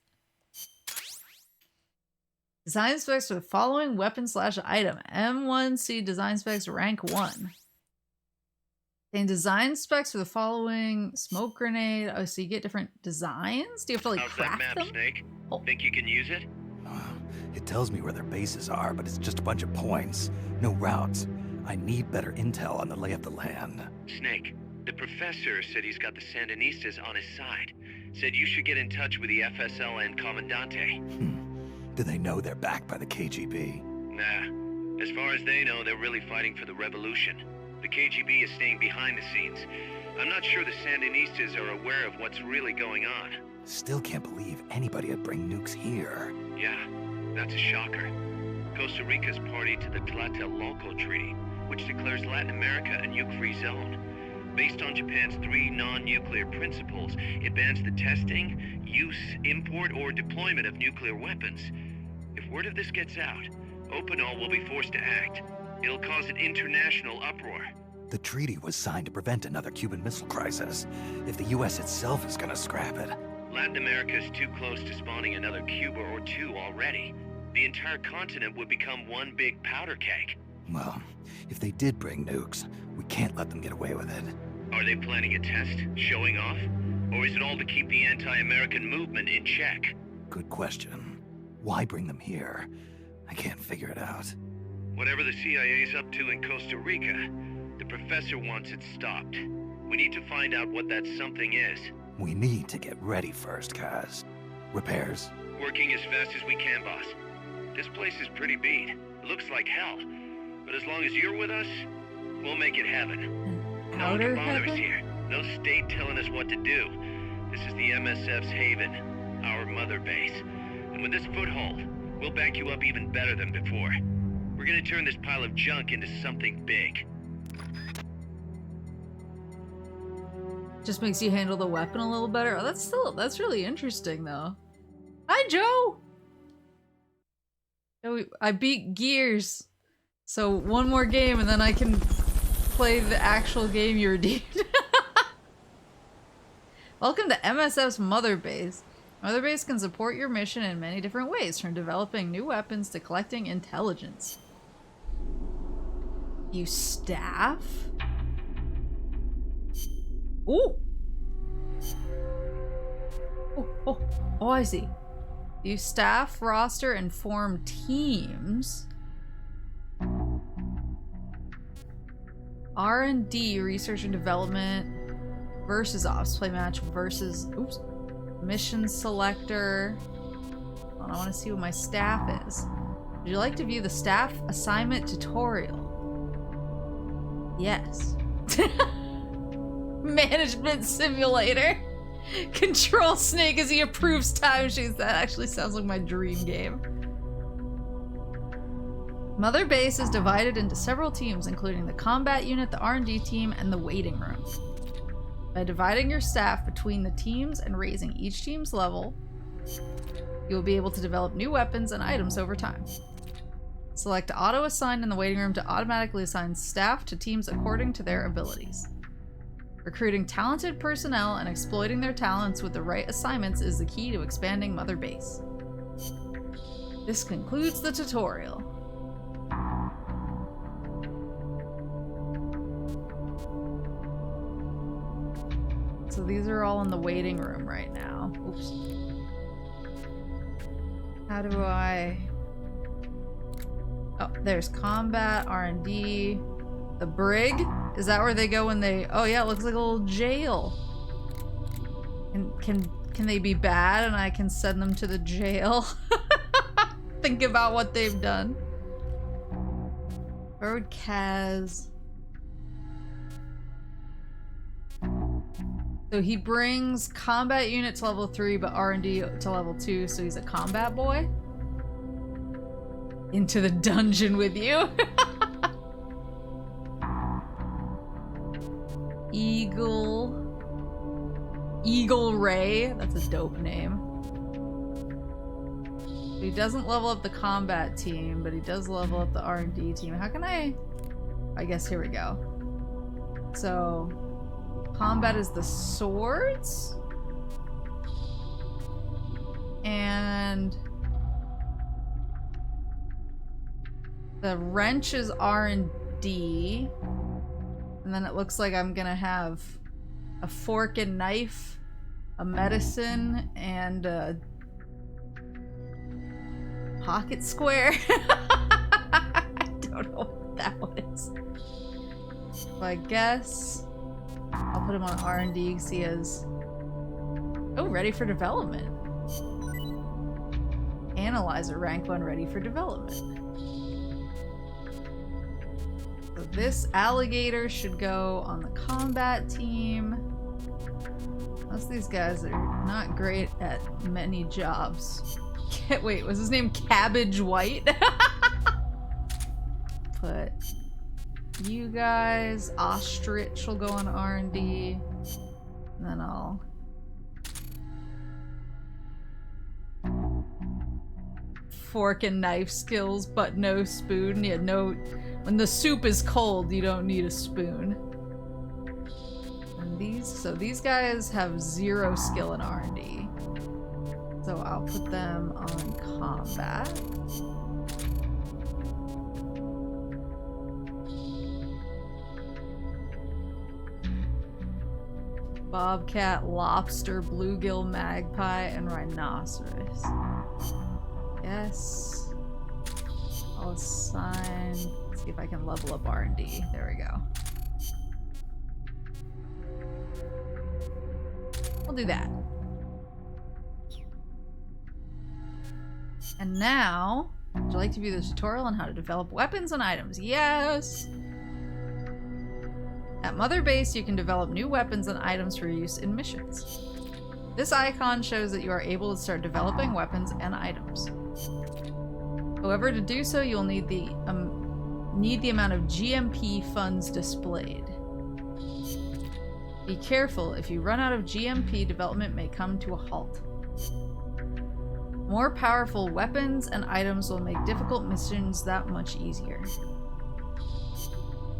Design specs for the following weapon/item. M1C design specs rank 1. And design specs for the following smoke grenade. Oh, so you get different designs? Do you have to like How's craft that map, them? Snake? Oh. Think you can use it? It tells me where their bases are, but it's just a bunch of points. No routes. I need better intel on the lay of the land. Snake, the professor said he's got the Sandinistas on his side. Said you should get in touch with the FSL and Commandante. Do they know they're backed by the KGB? Nah. As far as they know, they're really fighting for the revolution. The KGB is staying behind the scenes. I'm not sure the Sandinistas are aware of what's really going on. Still can't believe anybody would bring nukes here. Yeah, that's a shocker. Costa Rica's party to the Tlatelolco Treaty, which declares Latin America a nuke-free zone. Based on Japan's 3 non-nuclear principles, it bans the testing, use, import, or deployment of nuclear weapons. If word of this gets out, Opinol will be forced to act. It'll cause an international uproar. The treaty was signed to prevent another Cuban Missile Crisis. If the US itself is gonna scrap it... Latin America's too close to spawning another Cuba or two already. The entire continent would become one big powder keg. Well, if they did bring nukes, we can't let them get away with it. Are they planning a test? Showing off? Or is it all to keep the anti-American movement in check? Good question. Why bring them here? I can't figure it out. Whatever the CIA's up to in Costa Rica, the professor wants it stopped. We need to find out what that something is. We need to get ready first, Kaz. Repairs? Working as fast as we can, boss. This place is pretty beat. It looks like hell. But as long as you're with us, we'll make it heaven. No one can bother us here. No state telling us what to do. This is the MSF's haven, our mother base. And with this foothold, we'll back you up even better than before. We're gonna turn this pile of junk into something big. Just makes you handle the weapon a little better. Oh, that's really interesting though. Hi, Joe! I beat Gears. So one more game and then I can play the actual game you redeemed. Welcome to MSF's Mother Base. Mother Base can support your mission in many different ways, from developing new weapons to collecting intelligence. You staff? Ooh! Oh, I see. You staff, roster, and form teams. R&D, research and development, versus ops, play match versus, oops, mission selector. Hold on, I want to see what my staff is. Would you like to view the staff assignment tutorial? Yes. Management simulator. Control Snake as he approves timesheets. That actually sounds like my dream game. Mother Base is divided into several teams, including the combat unit, the R&D team, and the waiting room. By dividing your staff between the teams and raising each team's level, you will be able to develop new weapons and items over time. Select auto-assign in the waiting room to automatically assign staff to teams according to their abilities. Recruiting talented personnel and exploiting their talents with the right assignments is the key to expanding Mother Base. This concludes the tutorial. So these are all in the waiting room right now. Oops. How do I... Oh, there's combat, R&D. The brig? Is that where they go when they... Oh yeah, it looks like a little jail. Can they be bad and I can send them to the jail? Think about what they've done. Where would Kaz... So he brings combat unit to level 3, but R&D to level 2, so he's a combat boy? Into the dungeon with you? Eagle. Eagle Ray. That's a dope name. He doesn't level up the combat team, but he does level up the R&D team. How can I guess here we go. So, combat is the swords. And the wrench is R&D. And then it looks like I'm gonna have a fork and knife, a medicine, and a pocket square. I don't know what that was. So I guess I'll put him on R&D because he is... Oh, ready for development. Analyzer, rank 1, ready for development. So this alligator should go on the combat team. Most of these guys are not great at many jobs. Wait, was his name Cabbage White? Put you guys, Ostrich will go on R&D. And then I'll... fork and knife skills, but no spoon. Yeah, no... When the soup is cold, you don't need a spoon. And these guys have 0 skill in R&D. So I'll put them on combat. Bobcat, lobster, bluegill, magpie, and rhinoceros. Yes. I'll assign... Let's see if I can level up R&D. There we go. We'll do that. And now, would you like to view the tutorial on how to develop weapons and items? Yes! At Mother Base, you can develop new weapons and items for use in missions. This icon shows that you are able to start developing weapons and items. However, to do so, you'll need the amount of GMP funds displayed. Be careful, if you run out of GMP, development may come to a halt. More powerful weapons and items will make difficult missions that much easier.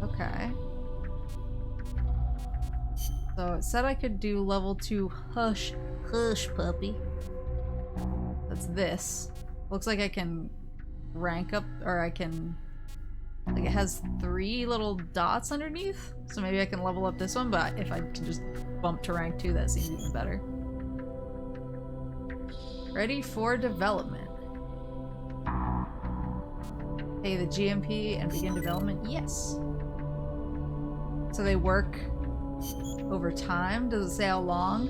Okay. So it said I could do level 2 Hush Puppy. That's this. Looks like I can rank up, or I can... Like it has 3 little dots underneath. So maybe I can level up this one, but if I can just bump to rank 2, that seems even better. Ready for development. Pay the GMP and begin development? Yes. So they work over time? Does it say how long?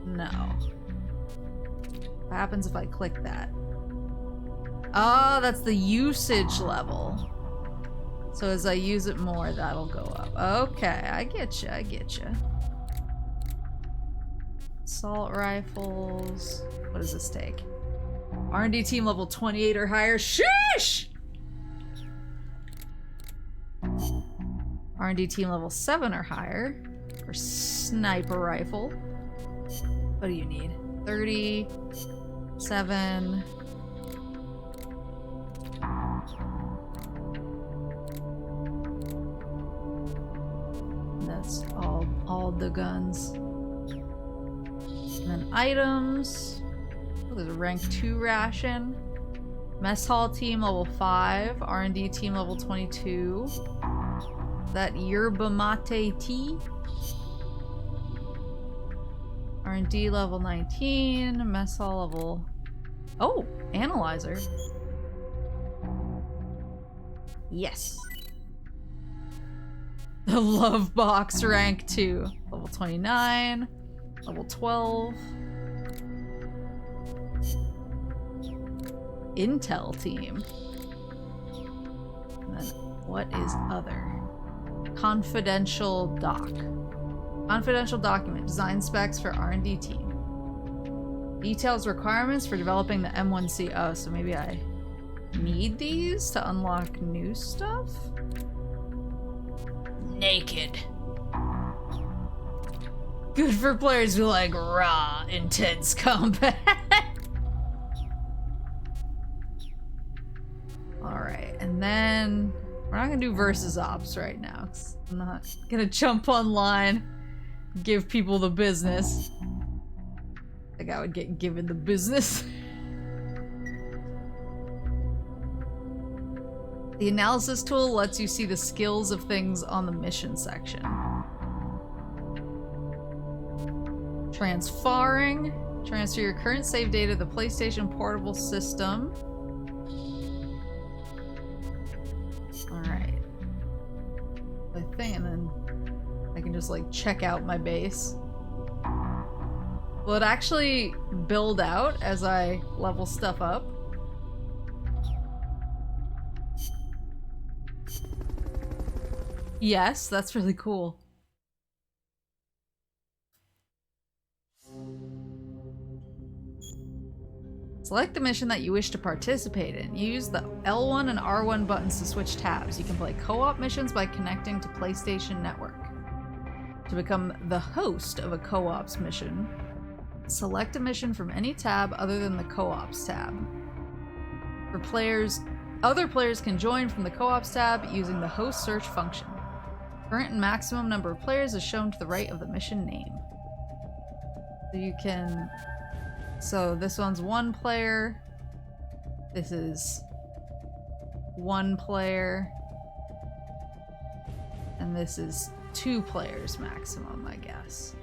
No. What happens if I click that? Oh, that's the usage level. So as I use it more, that'll go up. Okay, I get you, I get you. Assault rifles. What does this take? R&D team level 28 or higher. Sheesh! R&D team level 7 or higher for sniper rifle. What do you need? 37. That's all the guns. And then items. Oh, there's a rank 2 ration. Mess hall team level 5. R&D team level 22. That yerba mate tea. R&D level 19. Mess hall level... Oh! Analyzer. Yes. The love box rank 2. Level 29. Level 12. Intel team. And then what is other? Confidential doc. Confidential document. Design specs for R&D team. Details requirements for developing the M1C. Oh, so maybe I need these to unlock new stuff? Naked. Good for players who like raw, intense combat. Alright, and then we're not gonna do versus ops right now, 'cause I'm not gonna jump online, give people the business. I think I would get given the business. The analysis tool lets you see the skills of things on the mission section. Transferring. Transfer your current save data to the PlayStation Portable system. Alright. I think, and then I can just like check out my base. Will it actually build out as I level stuff up? Yes, that's really cool. Select the mission that you wish to participate in. Use the L1 and R1 buttons to switch tabs. You can play co-op missions by connecting to PlayStation Network. To become the host of a co-ops mission, select a mission from any tab other than the co-ops tab. For players, other players can join from the co-ops tab using the host search function. Current and maximum number of players is shown to the right of the mission name. So you can... So this one's 1 player. This is 1 player. And this is 2 players maximum, I guess.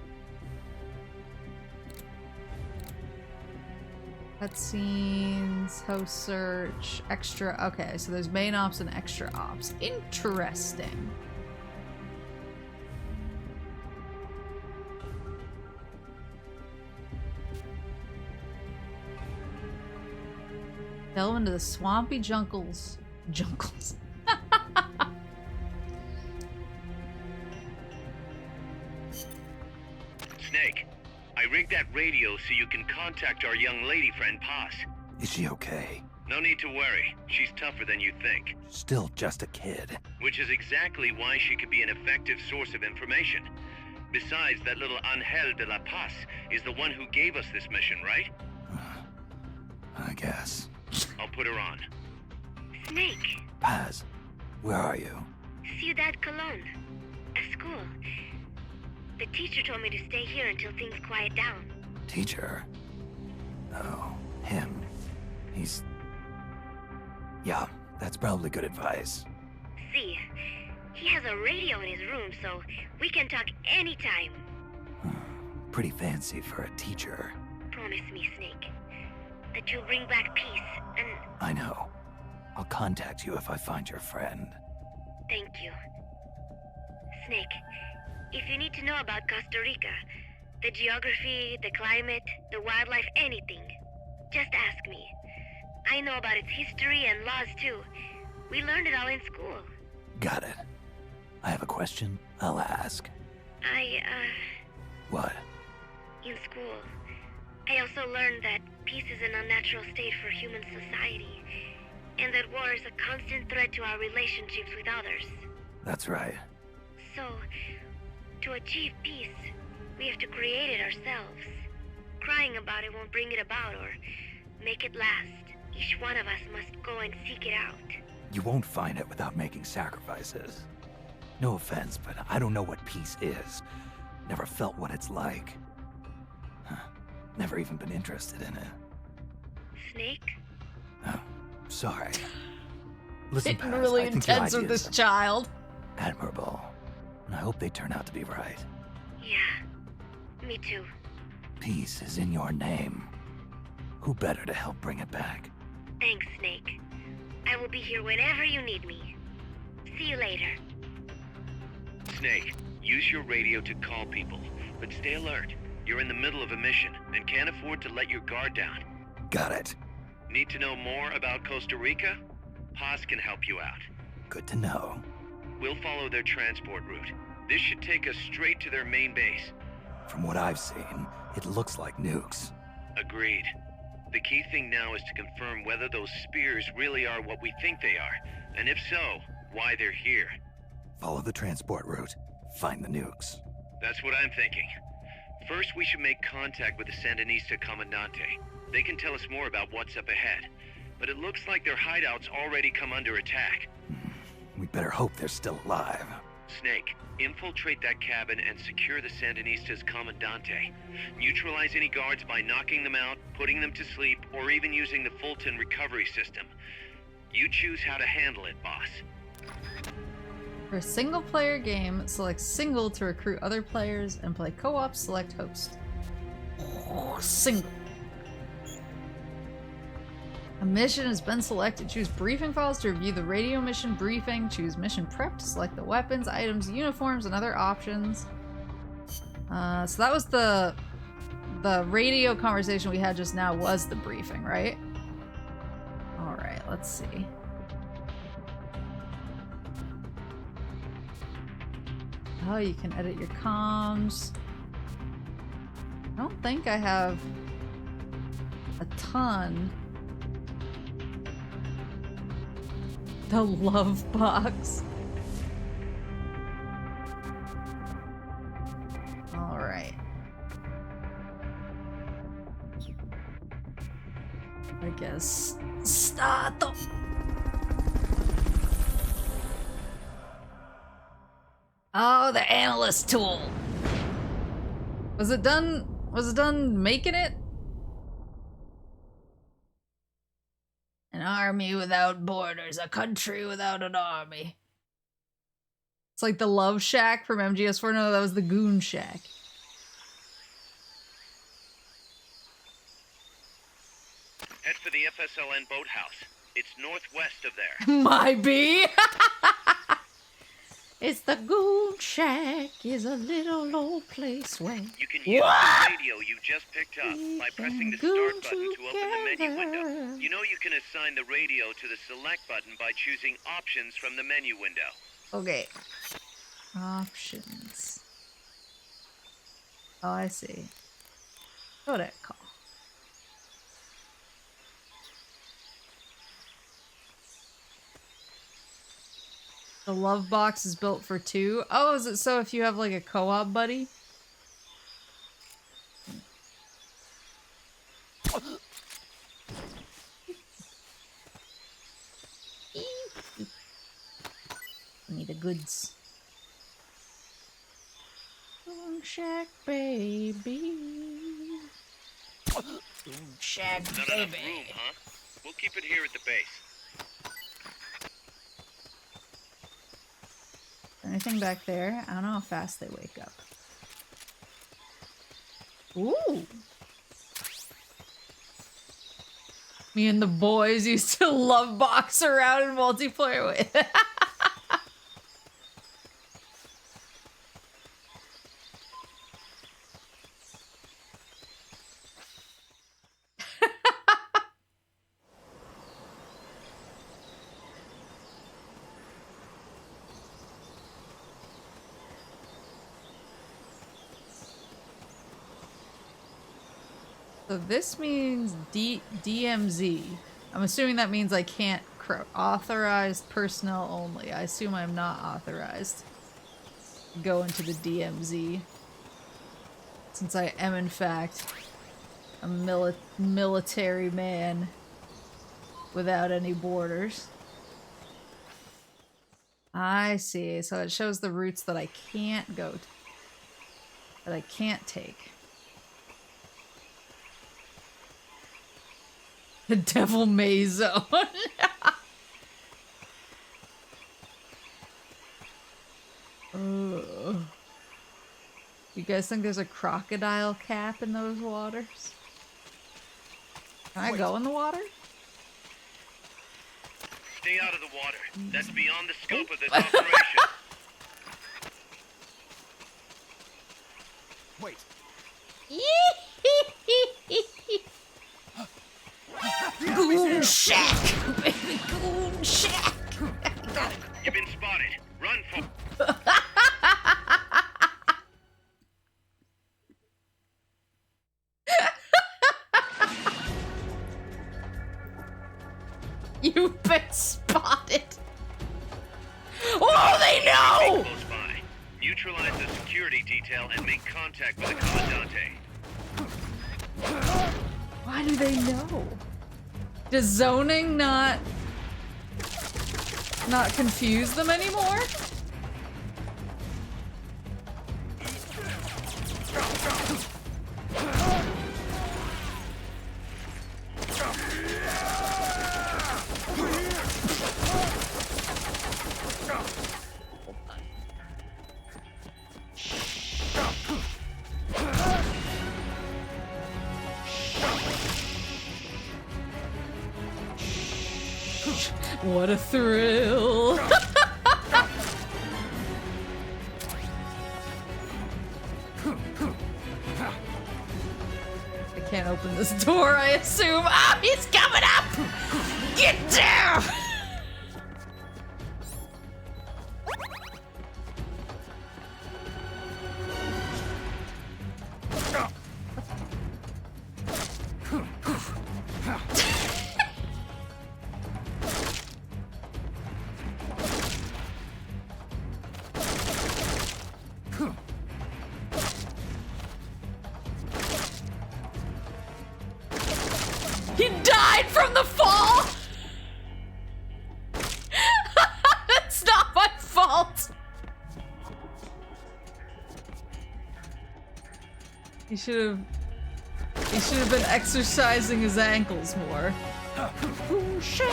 Cutscenes, host search, extra. Okay, so there's main ops and extra ops. Interesting. Delve into the swampy jungles. Snake, I rigged that radio so you can contact our young lady friend Paz. Is she okay? No need to worry. She's tougher than you think. Still just a kid. Which is exactly why she could be an effective source of information. Besides, that little Angel de la Paz is the one who gave us this mission, right? I guess. I'll put her on. Snake. Paz, where are you? Ciudad Colon. A school. The teacher told me to stay here until things quiet down. Teacher? Oh, him. He's... Yeah, that's probably good advice. See, he has a radio in his room, so we can talk anytime. Pretty fancy for a teacher. Promise me, Snake, that you'll bring back peace and... I know. I'll contact you if I find your friend. Thank you. Snake, if you need to know about Costa Rica, the geography, the climate, the wildlife, anything, just ask me. I know about its history and laws too. We learned it all in school. Got it. I have a question. I'll ask. What? In school, I also learned that peace is an unnatural state for human society, and that war is a constant threat to our relationships with others. That's right. So, to achieve peace, we have to create it ourselves. Crying about it won't bring it about or make it last. Each one of us must go and seek it out. You won't find it without making sacrifices. No offense, but I don't know what peace is. Never felt what it's like. Never even been interested in it. Snake? Oh, sorry. Listen, Getting Paz, really I think intense your with ideas this are child. admirable, and I hope they turn out to be right. Yeah, me too. Peace is in your name. Who better to help bring it back? Thanks, Snake. I will be here whenever you need me. See you later. Snake, use your radio to call people, but stay alert. You're in the middle of a mission and can't afford to let your guard down. Got it. Need to know more about Costa Rica? Paz can help you out. Good to know. We'll follow their transport route. This should take us straight to their main base. From what I've seen, it looks like nukes. Agreed. The key thing now is to confirm whether those spears really are what we think they are, and if so, why they're here. Follow the transport route. Find the nukes. That's what I'm thinking. First, we should make contact with the Sandinista Comandante. They can tell us more about what's up ahead. But it looks like their hideout's already come under attack. We better hope they're still alive. Snake, infiltrate that cabin and secure the Sandinistas Comandante. Neutralize any guards by knocking them out, putting them to sleep, or even using the Fulton recovery system. You choose how to handle it, boss. For a single-player game, select single to recruit other players, and play co-op, select host. Single. A mission has been selected. Choose briefing files to review the radio mission briefing. Choose mission prep to select the weapons, items, uniforms, and other options. So that was the radio conversation we had just now was the briefing, right? Alright, let's see. Oh, you can edit your comms. I don't think I have a ton. The love box. All right. I guess start. Oh, the analyst tool. Was it done? Was it done making it? An army without borders, a country without an army. It's like the Love Shack from MGS4. No, that was the Goon Shack. Head for the FSLN boathouse. It's northwest of there. Might be. It's the Goon Shack, is a little old place where you can use the radio you just picked up by pressing the start button to open the menu window. You know you can assign the radio to the select button by choosing options from the menu window. Okay. Options. Oh, I see. Codec call. The love box is built for 2. Oh, is it so if you have like a co-op buddy? Need the goods. Goon Shack, baby. Goon Shack, Not baby. enough room, huh? We'll keep it here at the base. Anything back there? I don't know how fast they wake up. Ooh. Me and the boys used to love box around in multiplayer with. So this means DMZ. I'm assuming that means I can't authorized personnel only. I assume I'm not authorized to go into the DMZ. Since I am in fact a military man without any borders. I see. So it shows the routes that I can't go to, that I can't take. The Devil May Zone. You guys think there's a crocodile cap in those waters? Can I go in the water? Stay out of the water. That's beyond the scope of this operation. Wait. Goon Shack! Baby Goon Shack! You've been spotted. Run for... You've been spotted! Oh, they know! Close by. Neutralize the security detail. detail and make contact with the Commandante. Why do they know? Does zoning not confuse them anymore? What a thrill! I can't open this door, I assume. Ah, he's coming up! Get down! He died from the fall! That's not my fault! He should have been exercising his ankles more. Oh shit!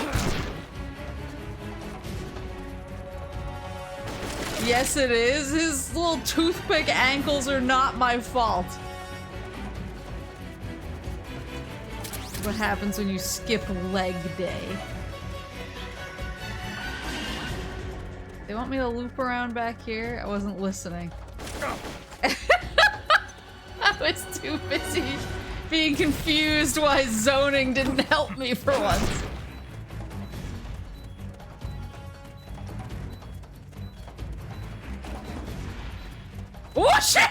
Yes, it is. His little toothpick ankles are not my fault. What happens when you skip leg day? They want me to loop around back here? I wasn't listening. I was too busy being confused why zoning didn't help me for once. Oh shit!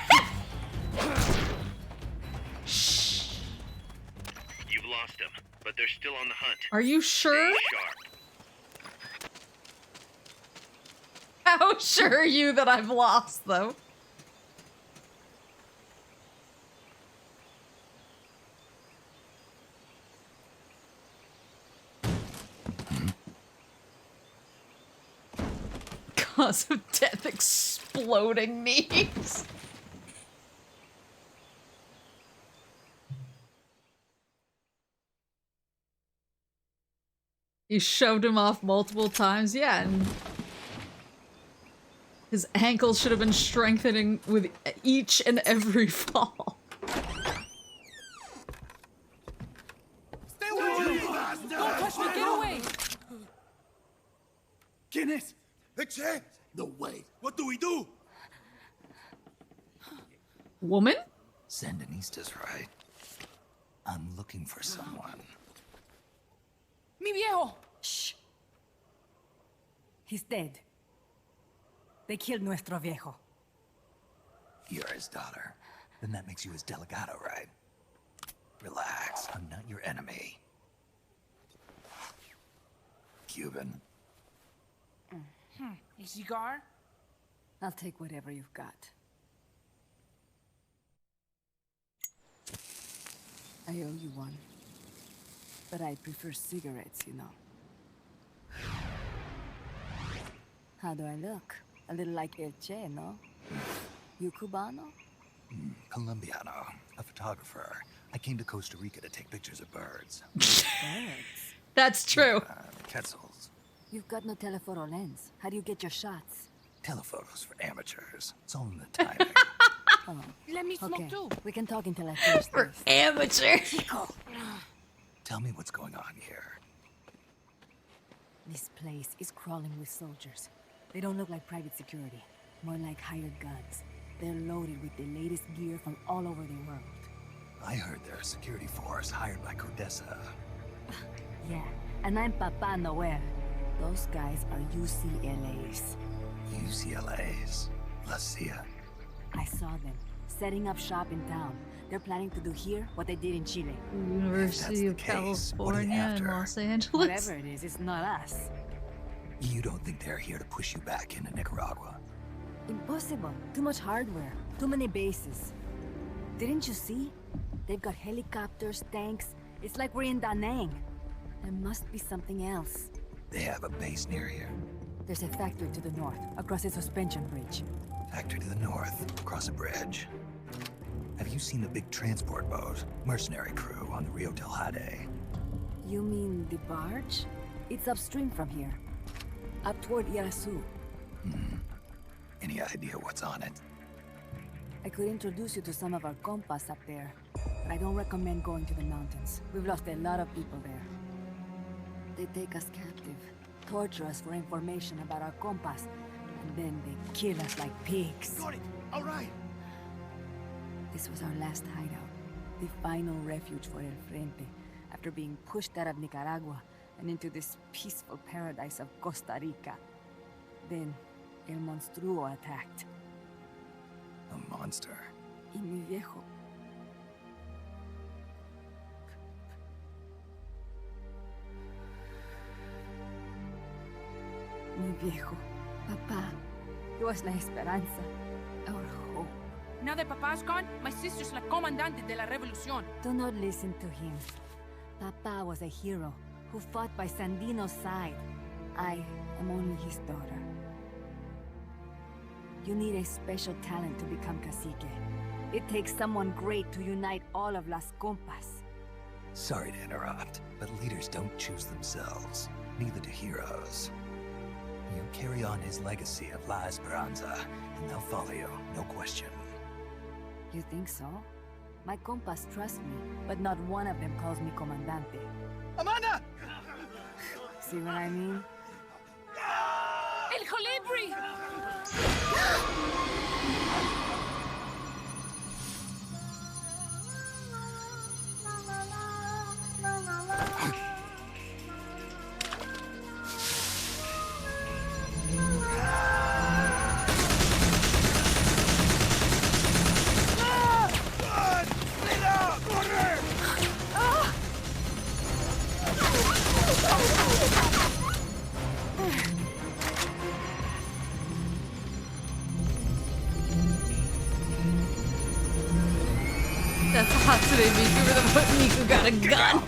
You've lost them, but they're still on the hunt. Are you sure? Stay sharp. How sure are you that I've lost them? Cause of death exploding knees. You shoved him off multiple times, yeah, and his ankles should have been strengthening with each and every fall. Stay away! Don't touch me! Get away! ¿Quién es? Eche? No way. What do we do? Woman? Sandinistas, right? I'm looking for someone. Mi viejo! Shh. He's dead. They killed nuestro viejo. You're his daughter. Then that makes you his delegado, right? Relax, I'm not your enemy. Cuban. A cigar? I'll take whatever you've got. I owe you one. But I prefer cigarettes, you know. How do I look? A little like El Che, no? You Cubano? Colombiano, a photographer. I came to Costa Rica to take pictures of birds. Birds? That's true. Quetzals. You've got no telephoto lens. How do you get your shots? Telephotos for amateurs. It's all in the timing. Oh. Let me smoke Okay, too. we can talk until I finish For this. amateur. Chico. Tell me what's going on here. This place is crawling with soldiers. They don't look like private security, more like hired guns. They're loaded with the latest gear from all over the world. I heard they're a security force hired by Codessa. Yeah, and I'm Papa Noel. Those guys are UCLA's. UCLA's. Alcesia. I saw them, setting up shop in town. They're planning to do here what they did in Chile. University of California in Los Angeles. Whatever it is, it's not us. You don't think they're here to push you back into Nicaragua? Impossible. Too much hardware. Too many bases. Didn't you see? They've got helicopters, tanks. It's like we're in Da Nang. There must be something else. They have a base near here. There's a factory to the north, across a suspension bridge. Factory to the north, across a bridge. Have you seen the big transport boat? Mercenary crew on the Rio del HOWDY. You mean the barge? It's upstream from here. Up toward Irasu. Any idea what's on it? I could introduce you to some of our compas up there, but I don't recommend going to the mountains. We've lost a lot of people there. They take us captive, torture us for information about our compas, and then they kill us like pigs. Got it! All right! This was our last hideout, the final refuge for El Frente, after being pushed out of Nicaragua and into this peaceful paradise of Costa Rica. Then, El Monstruo attacked. A monster. Y mi viejo. Mi viejo. Papá. He was la esperanza. Our hope. Now that Papa's gone, my sister's la comandante de la revolución. Do not listen to him. Papa was a hero who fought by Sandino's side. I am only his daughter. You need a special talent to become cacique. It takes someone great to unite all of Las Compas. Sorry to interrupt, but leaders don't choose themselves. Neither do heroes. You carry on his legacy of La Esperanza, and they'll follow you, no question. You think so? My compas trust me, but not one of them calls me Comandante. Amanda! See what I mean? El Colibri! That's hot today, VTuber. The foot Miku got a gun.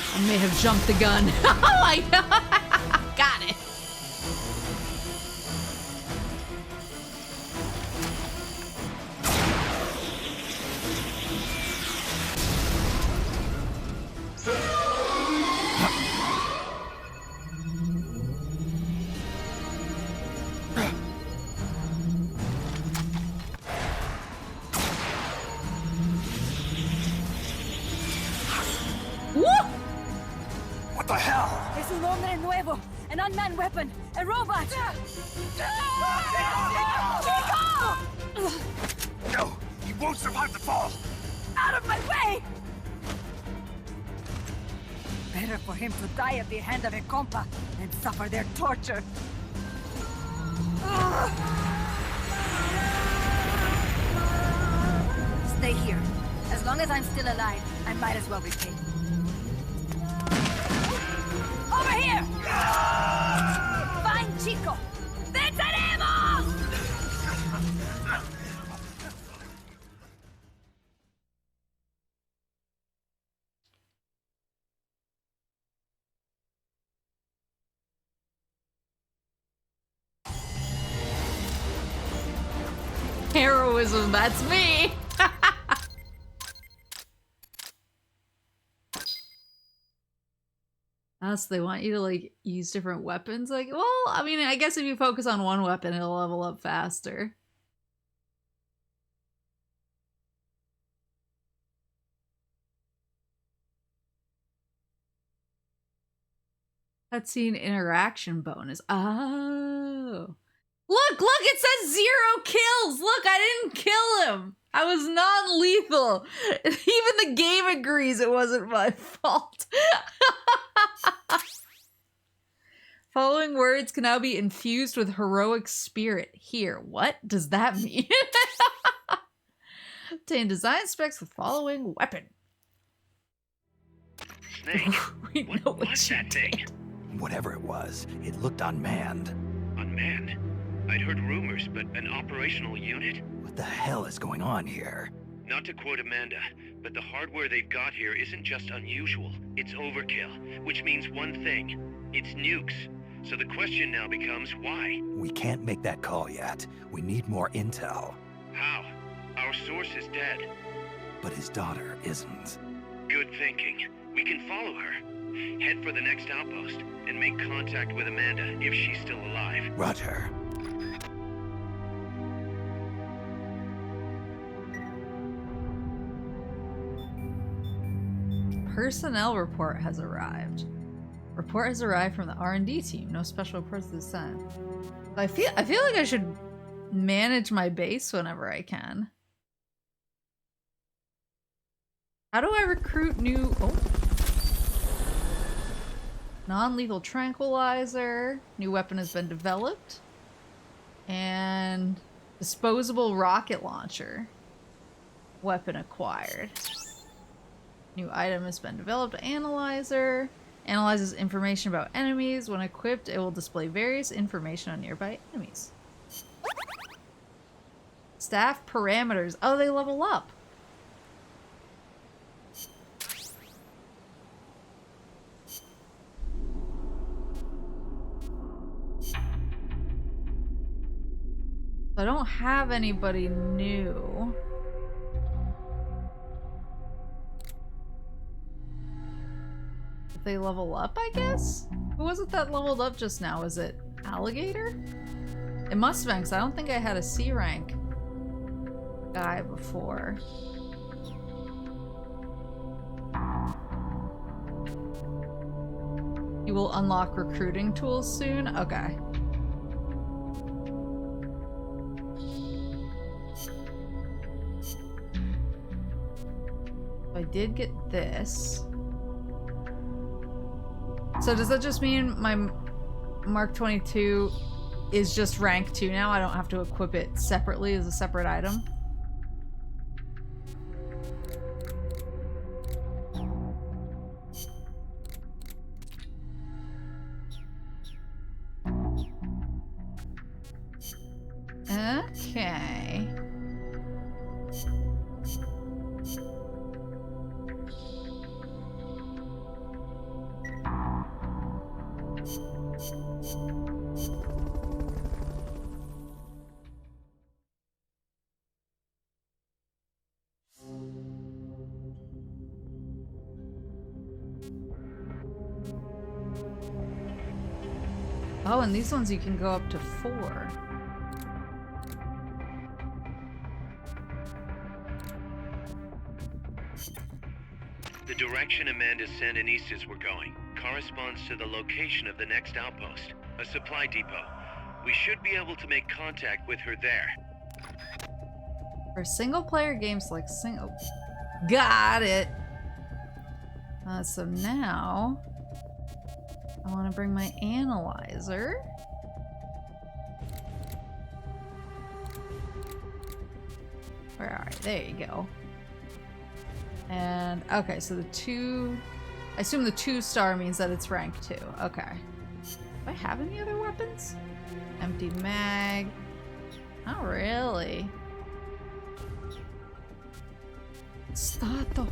I may have jumped the gun. Oh my god! Got it. What the hell? Es un hombre nuevo, an unmanned weapon, a robot. No, he won't survive the fall. Out of my way! Better for him to die at the hand of a compa than suffer their torture. Stay here. As long as I'm still alive, I might as well be paid. Over here! Fine, Chico! ¡Venceremos! Heroism, that's me! So they want you to like use different weapons. Like, well, I mean, I guess if you focus on one weapon, it'll level up faster. Cutscene interaction bonus. Oh. Look, it says 0 kills. Look, I didn't kill him. I was non-lethal. Even the game agrees it wasn't my fault. Following words can now be infused with heroic spirit. Here, what does that mean? Obtain design specs with following weapon. Snake, We know what was that thing? Whatever it was, it looked unmanned. Unmanned? I'd heard rumors, but an operational unit? What the hell is going on here? Not to quote Amanda, but the hardware they've got here isn't just unusual, it's overkill, which means one thing. It's nukes. So the question now becomes, why? We can't make that call yet. We need more intel. How? Our source is dead. But his daughter isn't. Good thinking. We can follow her. Head for the next outpost, and make contact with Amanda if she's still alive. Roger. Personnel report has arrived. Report has arrived from the R&D team. No special reports this time. I feel like I should manage my base whenever I can. How do I recruit new... Oh. Non-lethal tranquilizer. New weapon has been developed. And disposable rocket launcher. Weapon acquired. New item has been developed. Analyzer. Analyzes information about enemies. When equipped, it will display various information on nearby enemies. Staff parameters. Oh, they level up. I don't have anybody new. If they level up, I guess? Who was it that leveled up just now? Was it Alligator? It must have been, because I don't think I had a C rank guy before. You will unlock recruiting tools soon? Okay. I did get this. So does that just mean my Mark 22 is just rank 2 now? I don't have to equip it separately as a separate item? Okay. Oh, and these ones you can go up to 4. The direction Amanda's Sandinistas were going corresponds to the location of the next outpost, a supply depot. We should be able to make contact with her there. For single-player games like single... Got it! So now... I want to bring my analyzer. Where are you? There you go. And, okay, so the 2... I assume the 2-star means that it's rank 2. Okay. Do I have any other weapons? Empty mag. Not really. Stato.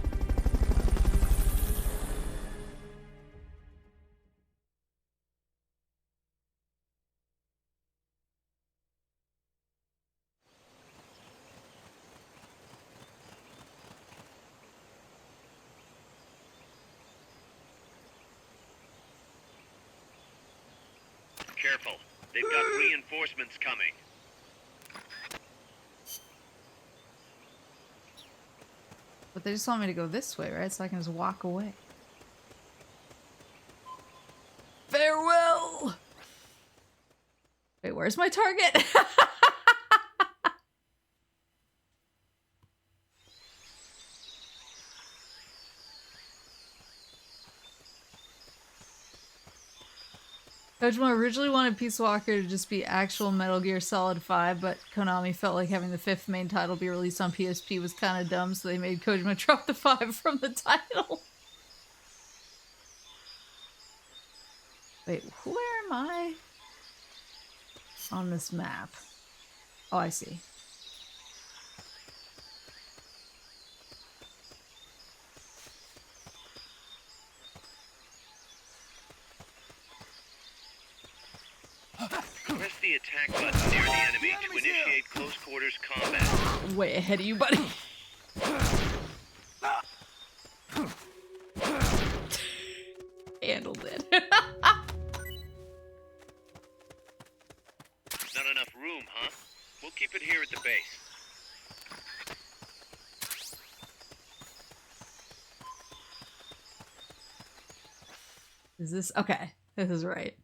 Careful. They've got reinforcements coming. But they just want me to go this way, right? So I can just walk away. Farewell! Wait, where's my target? Kojima originally wanted Peace Walker to just be actual Metal Gear Solid 5, but Konami felt like having the 5th main title be released on PSP was kind of dumb, so they made Kojima drop the 5 from the title. Wait, where am I? On this map. Oh, I see. Press the attack button near the enemy to initiate close quarters combat. Way ahead of you, buddy. Handled it. Not enough room, huh? We'll keep it here at the base. Is this okay? This is right.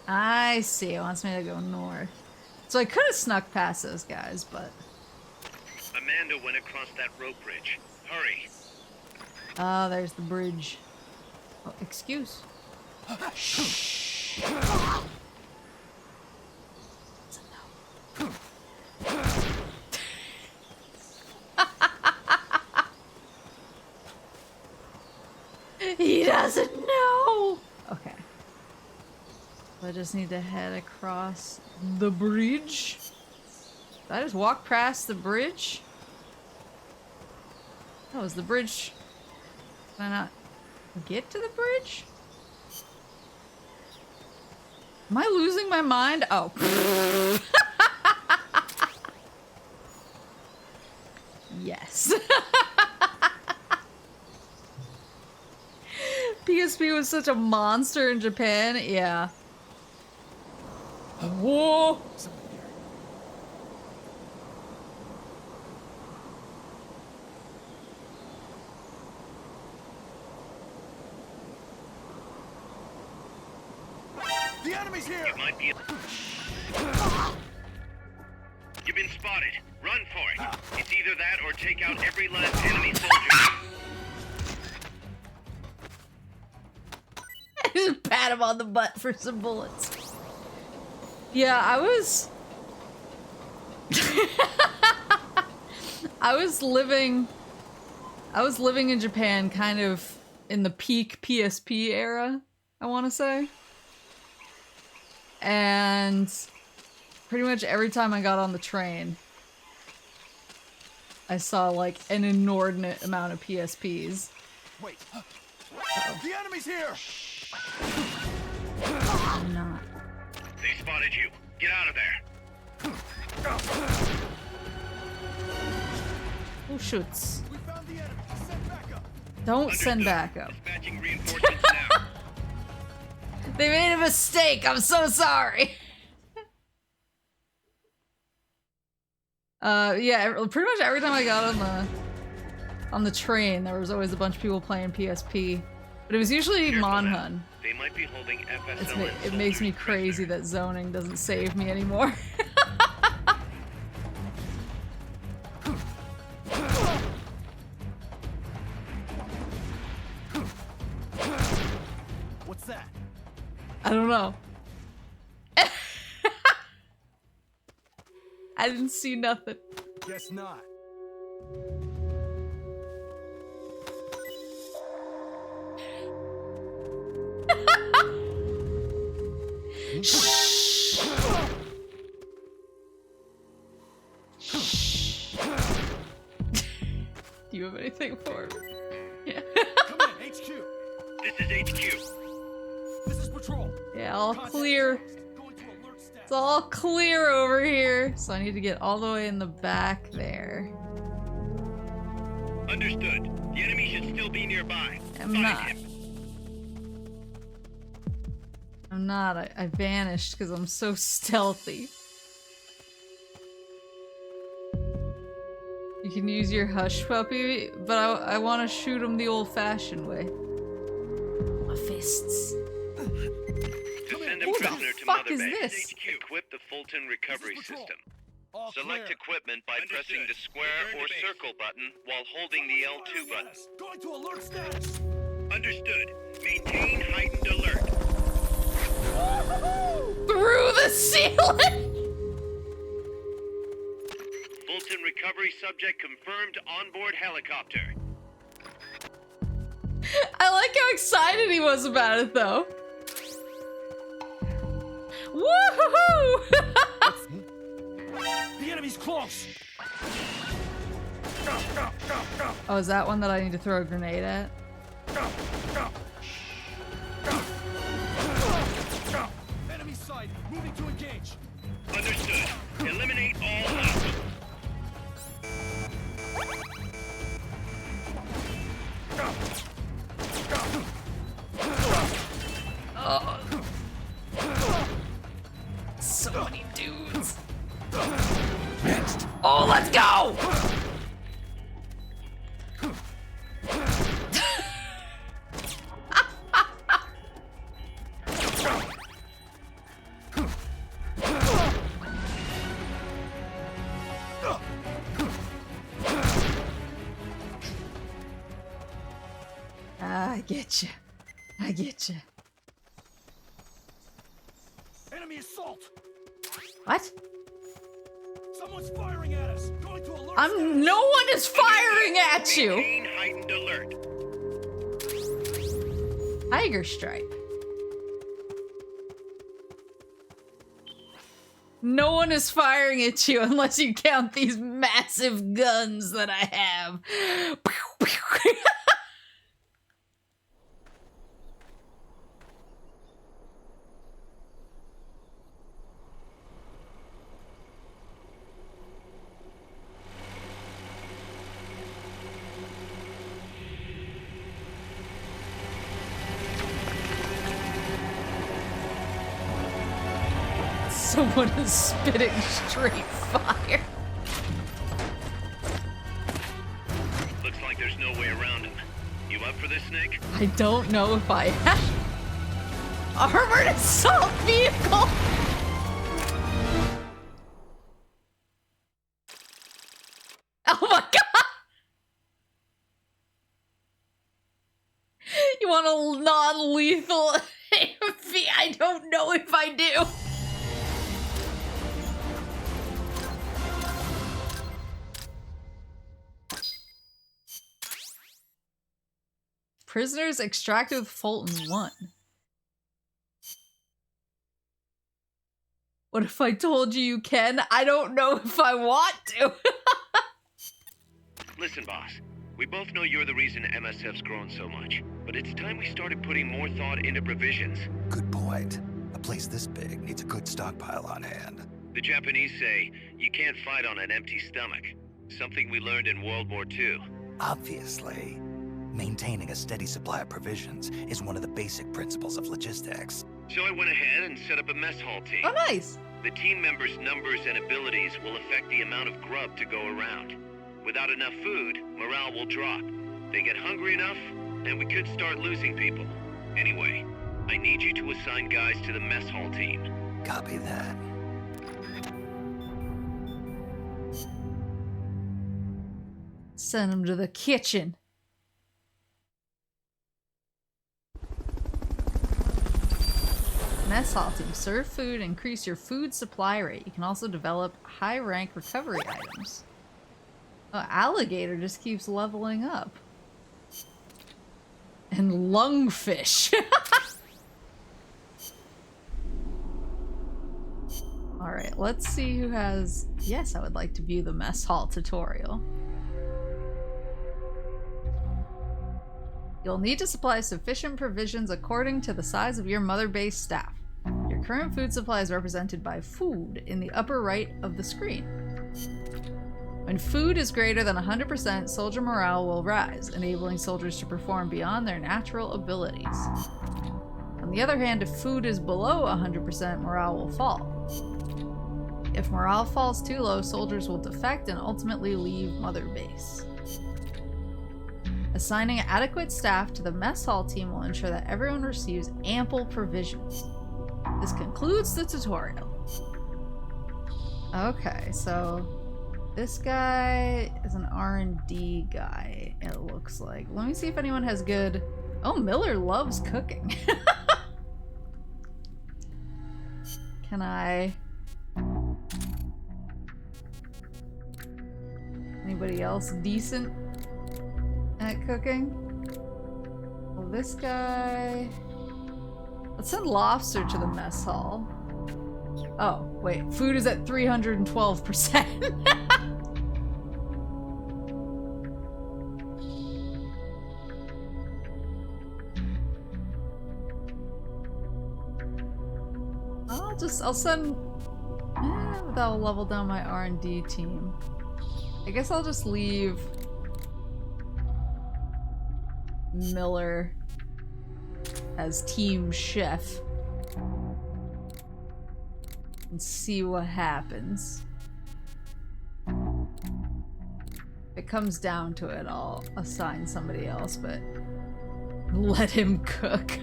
I see. It wants me to go north. So I could have snuck past those guys, but... Amanda went across that rope bridge. Hurry. Oh, there's the bridge. Oh, excuse. Shh. He doesn't know! Okay. So I just need to head across the bridge. Did I just walk past the bridge? Oh, is the bridge... Can I not get to the bridge? Am I losing my mind? Oh. Yes. PSP was such a monster in Japan. Yeah. Whoa. The enemy's here. It might be. You've been spotted. Run for it. It's either that or take out every last enemy soldier. Just pat him on the butt for some bullets. Yeah, I was living in Japan kind of in the peak PSP era, I want to say. And pretty much every time I got on the train, I saw like an inordinate amount of PSPs. Wait. The enemy's here. I'm not. They spotted you. Get out of there. Who shoots? We found the enemy. Send backup. Don't send backup. Dispatching reinforcements now. They made a mistake. I'm so sorry. Yeah, pretty much every time I got on the train, there was always a bunch of people playing PSP. But it was usually Monhun. They might be holding FSL. It makes me crazy that zoning doesn't save me anymore. What's that? I don't know. I didn't see nothing. Guess not. Shh. Do you have anything for me? Yeah. Come in, HQ. This is HQ. This is patrol. Yeah, all clear. It's all clear over here. So I need to get all the way in the back there. Understood. The enemy should still be nearby. I'm not. I'm not. I vanished because I'm so stealthy. You can use your hush puppy, but I want to shoot him the old-fashioned way. My fists. To send a Who the prisoner to fuck Mother is Base, this? equip the Fulton recovery system. All Select clear. equipment by pressing the square or circle button while holding the L2 button. Going to alert status. Understood. Maintain heightened alert. Through the ceiling! Fulton recovery subject confirmed onboard helicopter. I like how excited he was about it, though. Woohoo! The enemy's close. Oh, is that one that I need to throw a grenade at? Enemy side, moving to engage. Understood. Eliminate all hostiles. Oh. So many dudes. Oh, let's go! I get you. I get you. Enemy assault. What? Someone's firing at us. Going to alert. No one is firing at you. Maintain heightened alert. Tiger stripe. No one is firing at you unless you count these massive guns that I have. Someone is spitting straight fire. Looks like there's no way around him. You up for this, Snake? I don't know if I have armored assault vehicle. Oh my god! You want a non-lethal AMV? I don't know if I do. Prisoners extracted with Fulton 1. What if I told you you can? I don't know if I want to. Listen, boss. We both know you're the reason MSF's grown so much. But it's time we started putting more thought into provisions. Good point. A place this big needs a good stockpile on hand. The Japanese say, you can't fight on an empty stomach. Something we learned in World War II. Obviously. Maintaining a steady supply of provisions is one of the basic principles of logistics. So I went ahead and set up a mess hall team. Oh, nice. The team members' numbers and abilities will affect the amount of grub to go around. Without enough food, morale will drop. They get hungry enough, and we could start losing people. Anyway, I need you to assign guys to the mess hall team. Copy that. Send them to the kitchen. Mess hall team. Serve food, increase your food supply rate. You can also develop high rank recovery items. Oh, alligator just keeps leveling up. And lungfish. Alright, let's see who has... Yes, I would like to view the mess hall tutorial. You'll need to supply sufficient provisions according to the size of your mother base staff. Your current food supply is represented by food in the upper right of the screen. When food is greater than 100%, soldier morale will rise, enabling soldiers to perform beyond their natural abilities. On the other hand, if food is below 100%, morale will fall. If morale falls too low, soldiers will defect and ultimately leave mother base. Assigning adequate staff to the mess hall team will ensure that everyone receives ample provisions. This concludes the tutorial. Okay, so this guy is an R&D guy, it looks like. Let me see if anyone has good... Oh, Miller loves cooking. Can I... Anybody else decent at cooking? Well, this guy... Let's send Lobster to the mess hall. Oh, wait. Food is at 312%. I'll send... that'll level down my R&D team. I guess I'll just leave Miller as team chef and see what happens. If it comes down to it, I'll assign somebody else, but let him cook.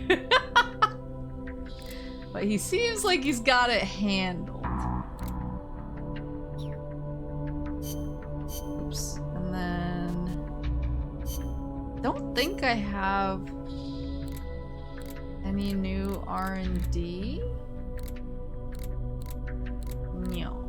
But he seems like he's got it handled. Oops. And then... Don't think I have any new R&D. No.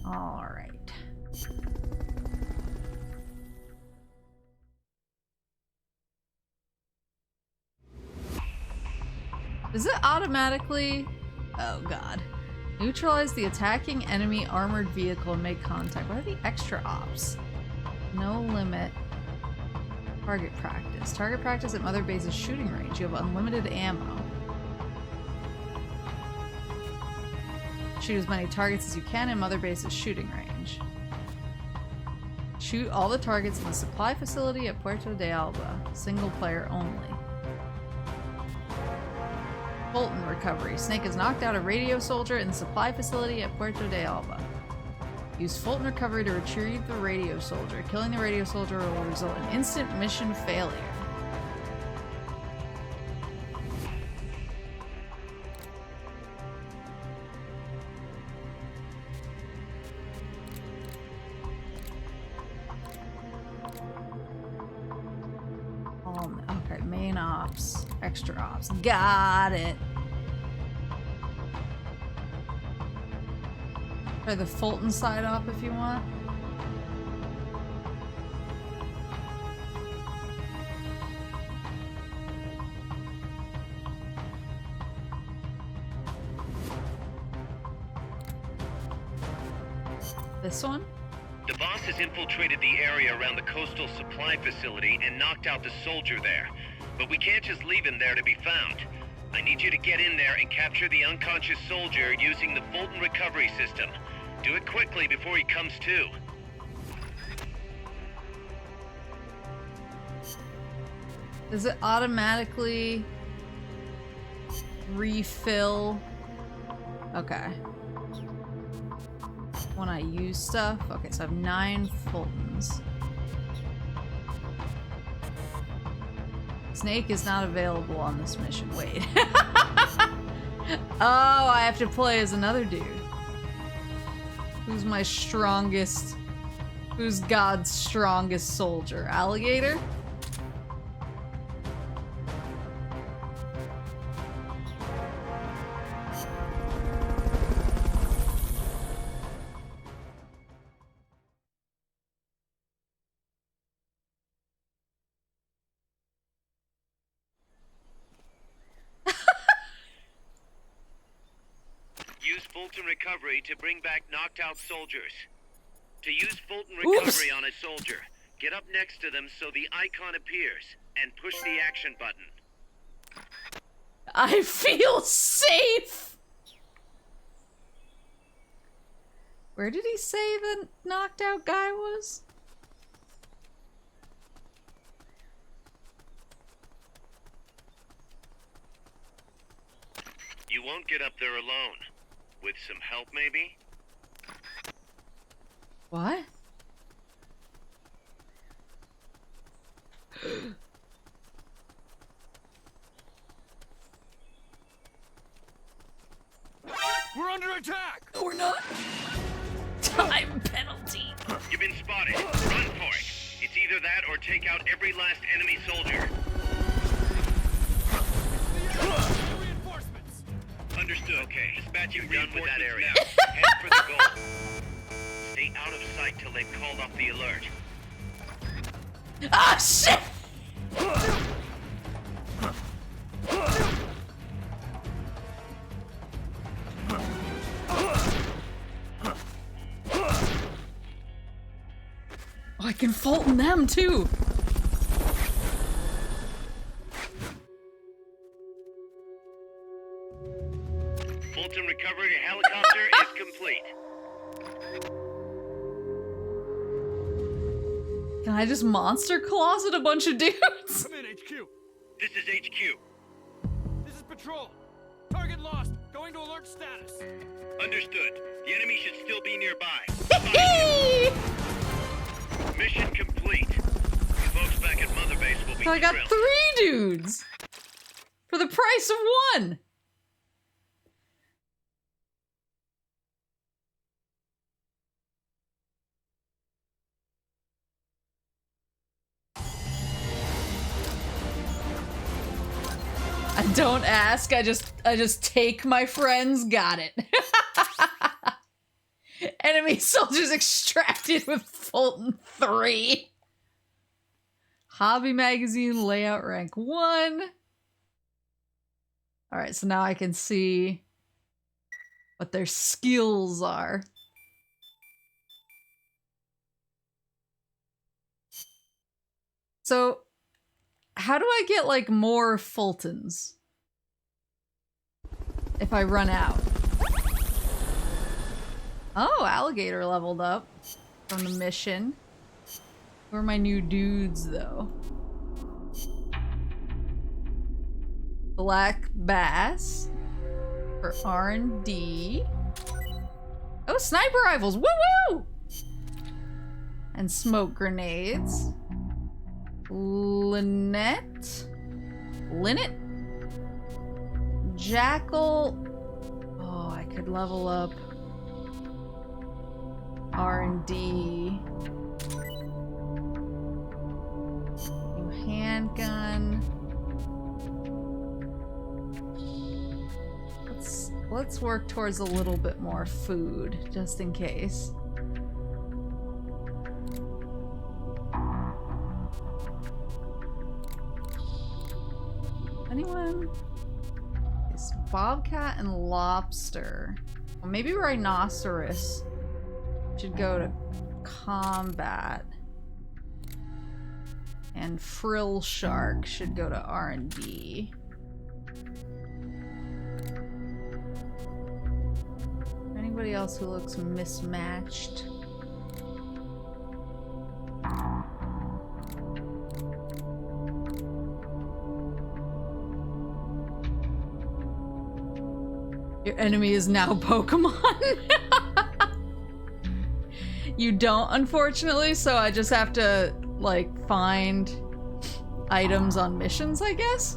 All right. Does it automatically... Oh god. Neutralize the attacking enemy armored vehicle and make contact. What are the extra ops? No limit. Target practice. Target practice at Mother Base's shooting range. You have unlimited ammo. Shoot as many targets as you can in Mother Base's shooting range. Shoot all the targets in the supply facility at Puerto de Alba. Single player only. Fulton recovery. Snake has knocked out a radio soldier in the supply facility at Puerto de Alba. Use Fulton recovery to retrieve the radio soldier. Killing the radio soldier will result in instant mission failure. Okay, main ops, extra ops. Got it. Try the Fulton side off if you want. This one? The boss has infiltrated the area around the coastal supply facility and knocked out the soldier there. But we can't just leave him there to be found. I need you to get in there and capture the unconscious soldier using the Fulton recovery system. Do it quickly before he comes to. Does it automatically refill? Okay. When I use stuff? Okay, so I have 9 Fultons. Snake is not available on this mission. Wait. Oh, I have to play as another dude. Who's my strongest... Who's God's strongest soldier? Alligator? Use Fulton recovery to bring back knocked out soldiers. To use Fulton recovery on a soldier, get up next to them so the icon appears, and push the action button. I feel safe! Where did he say the knocked out guy was? You won't get up there alone. With some help, maybe? What? under attack! No, we're not. Time penalty. You've been spotted. Run for it. It's either that or take out every last enemy soldier. Reinforcements! Understood. Okay, dispatching done with that area. Head for the goal. Stay out of sight till they've called off the alert. Ah, shit! Oh, I can Fulton them too. Fulton recovery helicopter is complete. Can I just monster closet a bunch of dudes? Come in, HQ. This is HQ. This is patrol. Target lost. Going to alert status. Understood. The enemy should still be nearby. Mission complete. The folks back at Mother Base will be So I got thrilled. 3 dudes for the price of 1. I don't ask, I just take my friends, got it. Enemy soldiers extracted with Fulton 3. Hobby magazine layout rank 1. Alright, so now I can see what their skills are. So, how do I get, like, more Fultons? If I run out. Oh, alligator leveled up from the mission. Who are my new dudes, though? Black bass for R&D. Oh, sniper rifles! Woo-woo! And smoke grenades. Linnet? Jackal. Oh, I could level up R&D. New handgun. Let's work towards a little bit more food, just in case. Anyone? It's bobcat and lobster. Well, maybe rhinoceros should go to combat. And frill shark should go to R&D. Anybody else who looks mismatched? Your enemy is now Pokemon. You don't, unfortunately, so I just have to, like, find items on missions, I guess?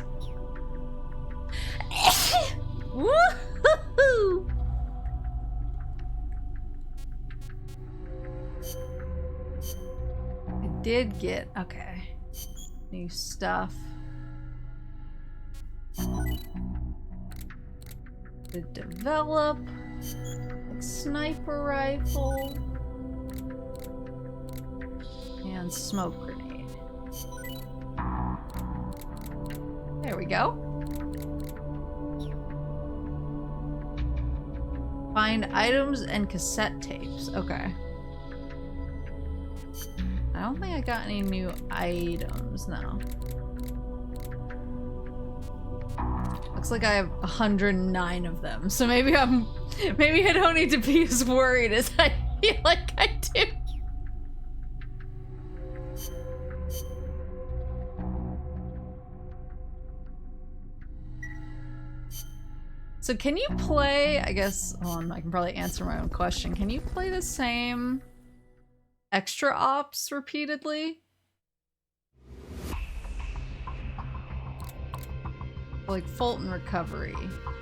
Woohoo! I did get, okay, new stuff. To develop, like, sniper rifle and smoke grenade. There we go. Find items and cassette tapes. Okay. I don't think I got any new items, no. Looks like I have 109 of them, so maybe I don't need to be as worried as I feel like I do. So can you play, I guess, hold on, I can probably answer my own question. Can you play the same extra ops repeatedly? Like Fulton recovery.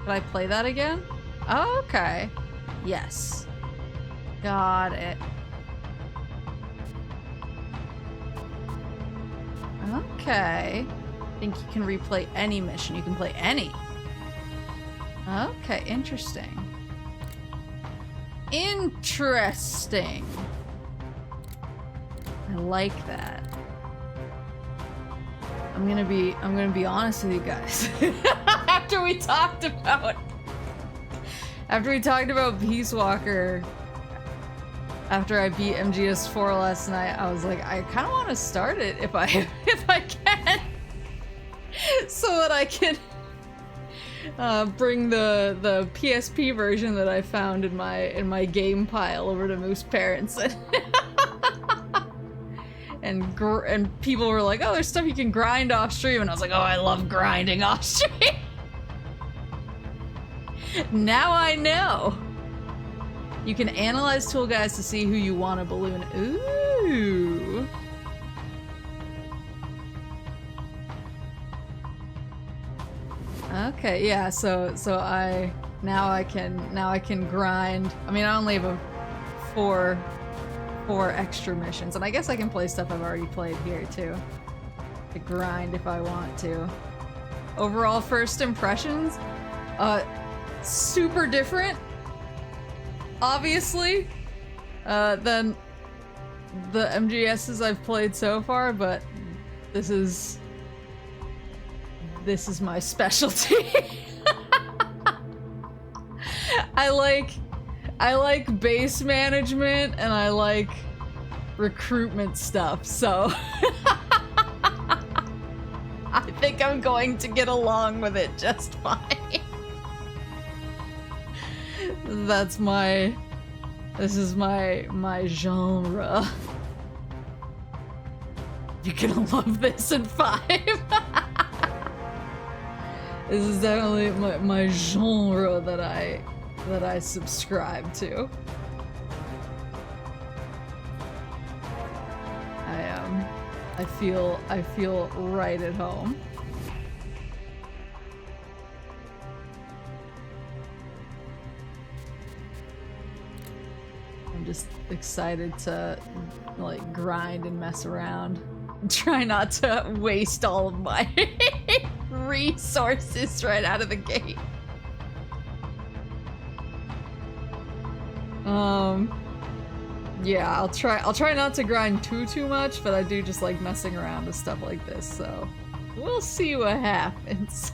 Could I play that again? Oh, okay. Yes. Got it. Okay. I think you can replay any mission. You can play any. Okay, interesting. Interesting. I like that. I'm gonna be honest with you guys. After we talked about Peace Walker, after I beat MGS4 last night, I was like, I kind of want to start it if I can, so that I can bring the PSP version that I found in my game pile over to Moose Parents. And people were like, oh, there's stuff you can grind off stream, and I was like, oh, I love grinding off stream. Now I know. You can analyze tool guides to see who you want to balloon. Ooh. Okay, yeah, so I can grind. I mean, I only have four extra missions, and I guess I can play stuff I've already played here too. To grind if I want to. Overall first impressions, super different, obviously, than the MGSs I've played so far, but this is my specialty. I like base management and I like recruitment stuff, so I think I'm going to get along with it just fine. This is my genre. You're gonna love this in 5. This is definitely my genre that I subscribe to. I feel right at home. I'm just excited to like grind and mess around. Try not to waste all of my resources right out of the gate. Yeah, I'll try not to grind too much, but I do just like messing around with stuff like this, so we'll see what happens.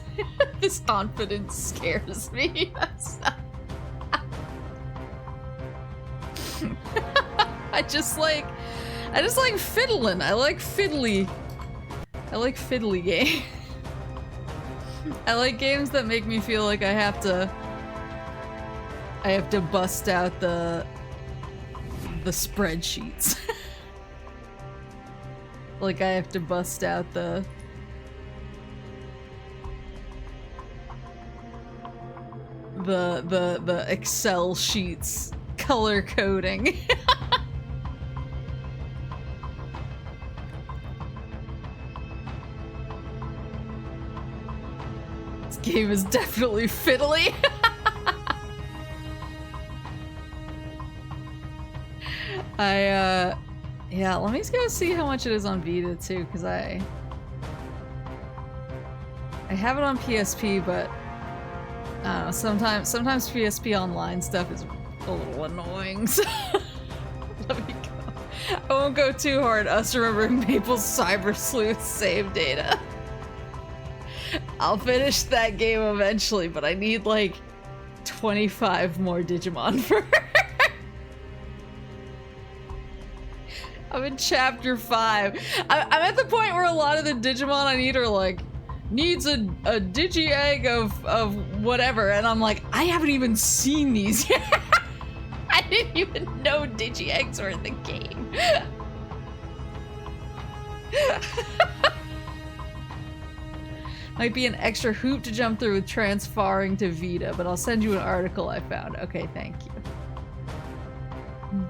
This confidence scares me. I just like fiddling. I like fiddly games. I like games that make me feel like I have to bust out the spreadsheets. Like I have to bust out the Excel sheets color coding. This game is definitely fiddly. Yeah, let me go see how much it is on Vita too, because I have it on PSP, but sometimes PSP online stuff is a little annoying, so let me go. I won't go too hard, us remembering Maple's Cyber Sleuth save data. I'll finish that game eventually, but I need like 25 more Digimon for her. I'm in chapter 5. I'm at the point where a lot of the Digimon I need are like, needs a Digi-Egg of whatever, and I'm like, I haven't even seen these yet. I didn't even know Digi-Eggs were in the game. Might be an extra hoop to jump through with transferring to Vita, but I'll send you an article I found. Okay, thank you.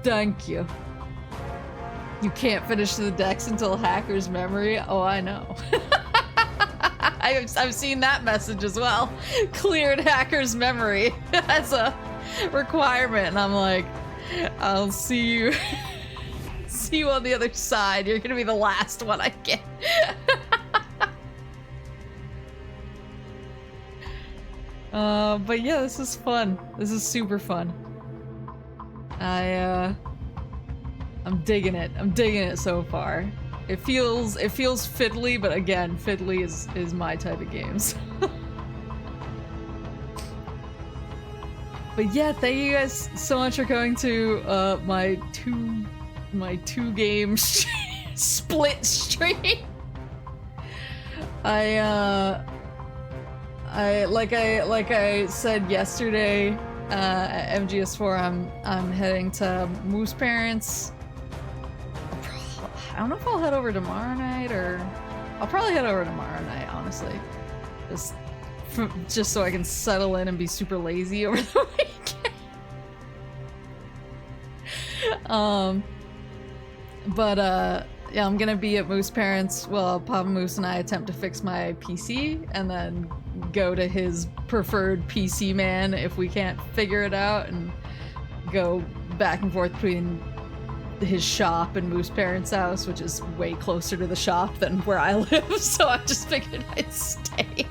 Thank you. You can't finish the decks until Hacker's Memory? Oh, I know. I've seen that message as well. Cleared Hacker's Memory as a requirement, and I'm like, I'll see you. See you on the other side. You're gonna be the last one I get. But yeah, this is fun. This is super fun. I'm digging it. I'm digging it so far. It feels fiddly, but again, fiddly is my type of games. But yeah, thank you guys so much for coming to my two game split stream. Like I said yesterday at MGS4, I'm heading to Moose Parents. I don't know if I'll head over tomorrow night, or I'll probably head over tomorrow night, honestly. Just so I can settle in and be super lazy over the weekend. Yeah, I'm gonna be at Moose Parents while Papa Moose and I attempt to fix my PC, and then go to his preferred PC man if we can't figure it out, and go back and forth between his shop and Moose Parents' house, which is way closer to the shop than where I live, so I just figured I'd stay.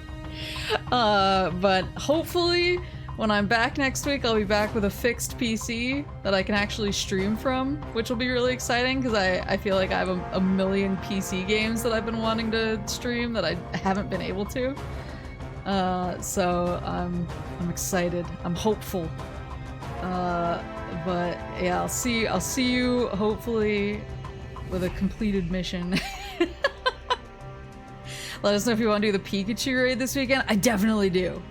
But hopefully when I'm back next week, I'll be back with a fixed PC that I can actually stream from, which will be really exciting because I feel like I have a million PC games that I've been wanting to stream that I haven't been able to. So I'm excited. I'm hopeful. But yeah, I'll see you hopefully with a completed mission. Let us know if you want to do the Pikachu raid this weekend. I definitely do.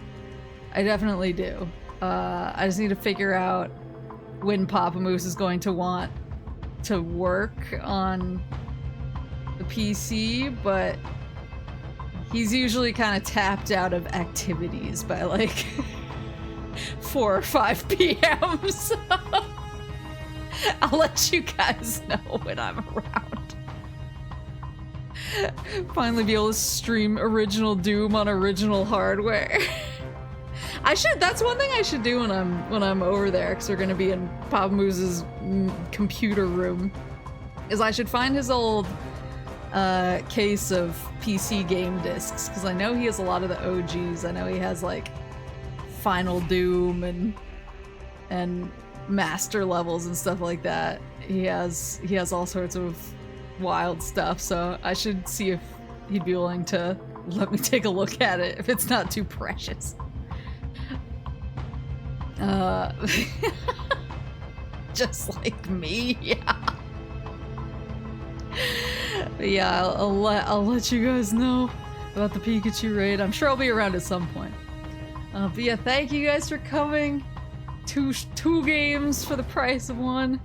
I definitely do. I just need to figure out when Papa Moose is going to want to work on the PC, but he's usually kind of tapped out of activities by like 4 or 5 p.m. So I'll let you guys know when I'm around. Finally be able to stream original Doom on original hardware. That's one thing I should do when I'm over there, because we're gonna be in Papa Moose's computer room, is I should find his old case of PC game discs, because I know he has a lot of the OGs. I know he has like Final Doom and master levels and stuff like that. He has all sorts of wild stuff, so I should see if he'd be willing to let me take a look at it if it's not too precious. Just like me, yeah. But yeah, I'll let you guys know about the Pikachu raid. I'm sure I'll be around at some point. But yeah, thank you guys for coming. Two games for the price of one.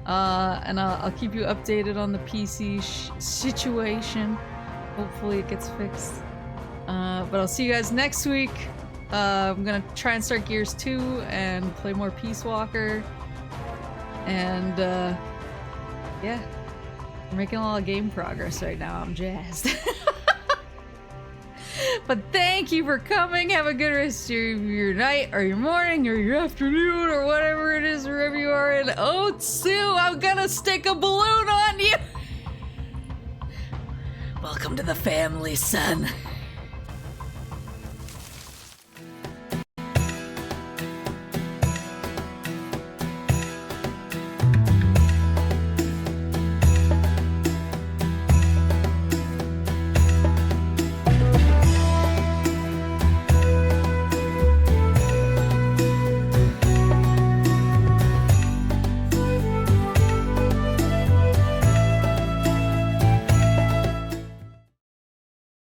And I'll keep you updated on the PC situation. Hopefully it gets fixed. But I'll see you guys next week. I'm gonna try and start Gears 2 and play more Peace Walker. And yeah, we're making a lot of game progress right now. I'm jazzed. But thank you for coming. Have a good rest of your night, or your morning, or your afternoon, or whatever it is, wherever you are in Otsu. I'm gonna stick a balloon on you. Welcome to the family, son.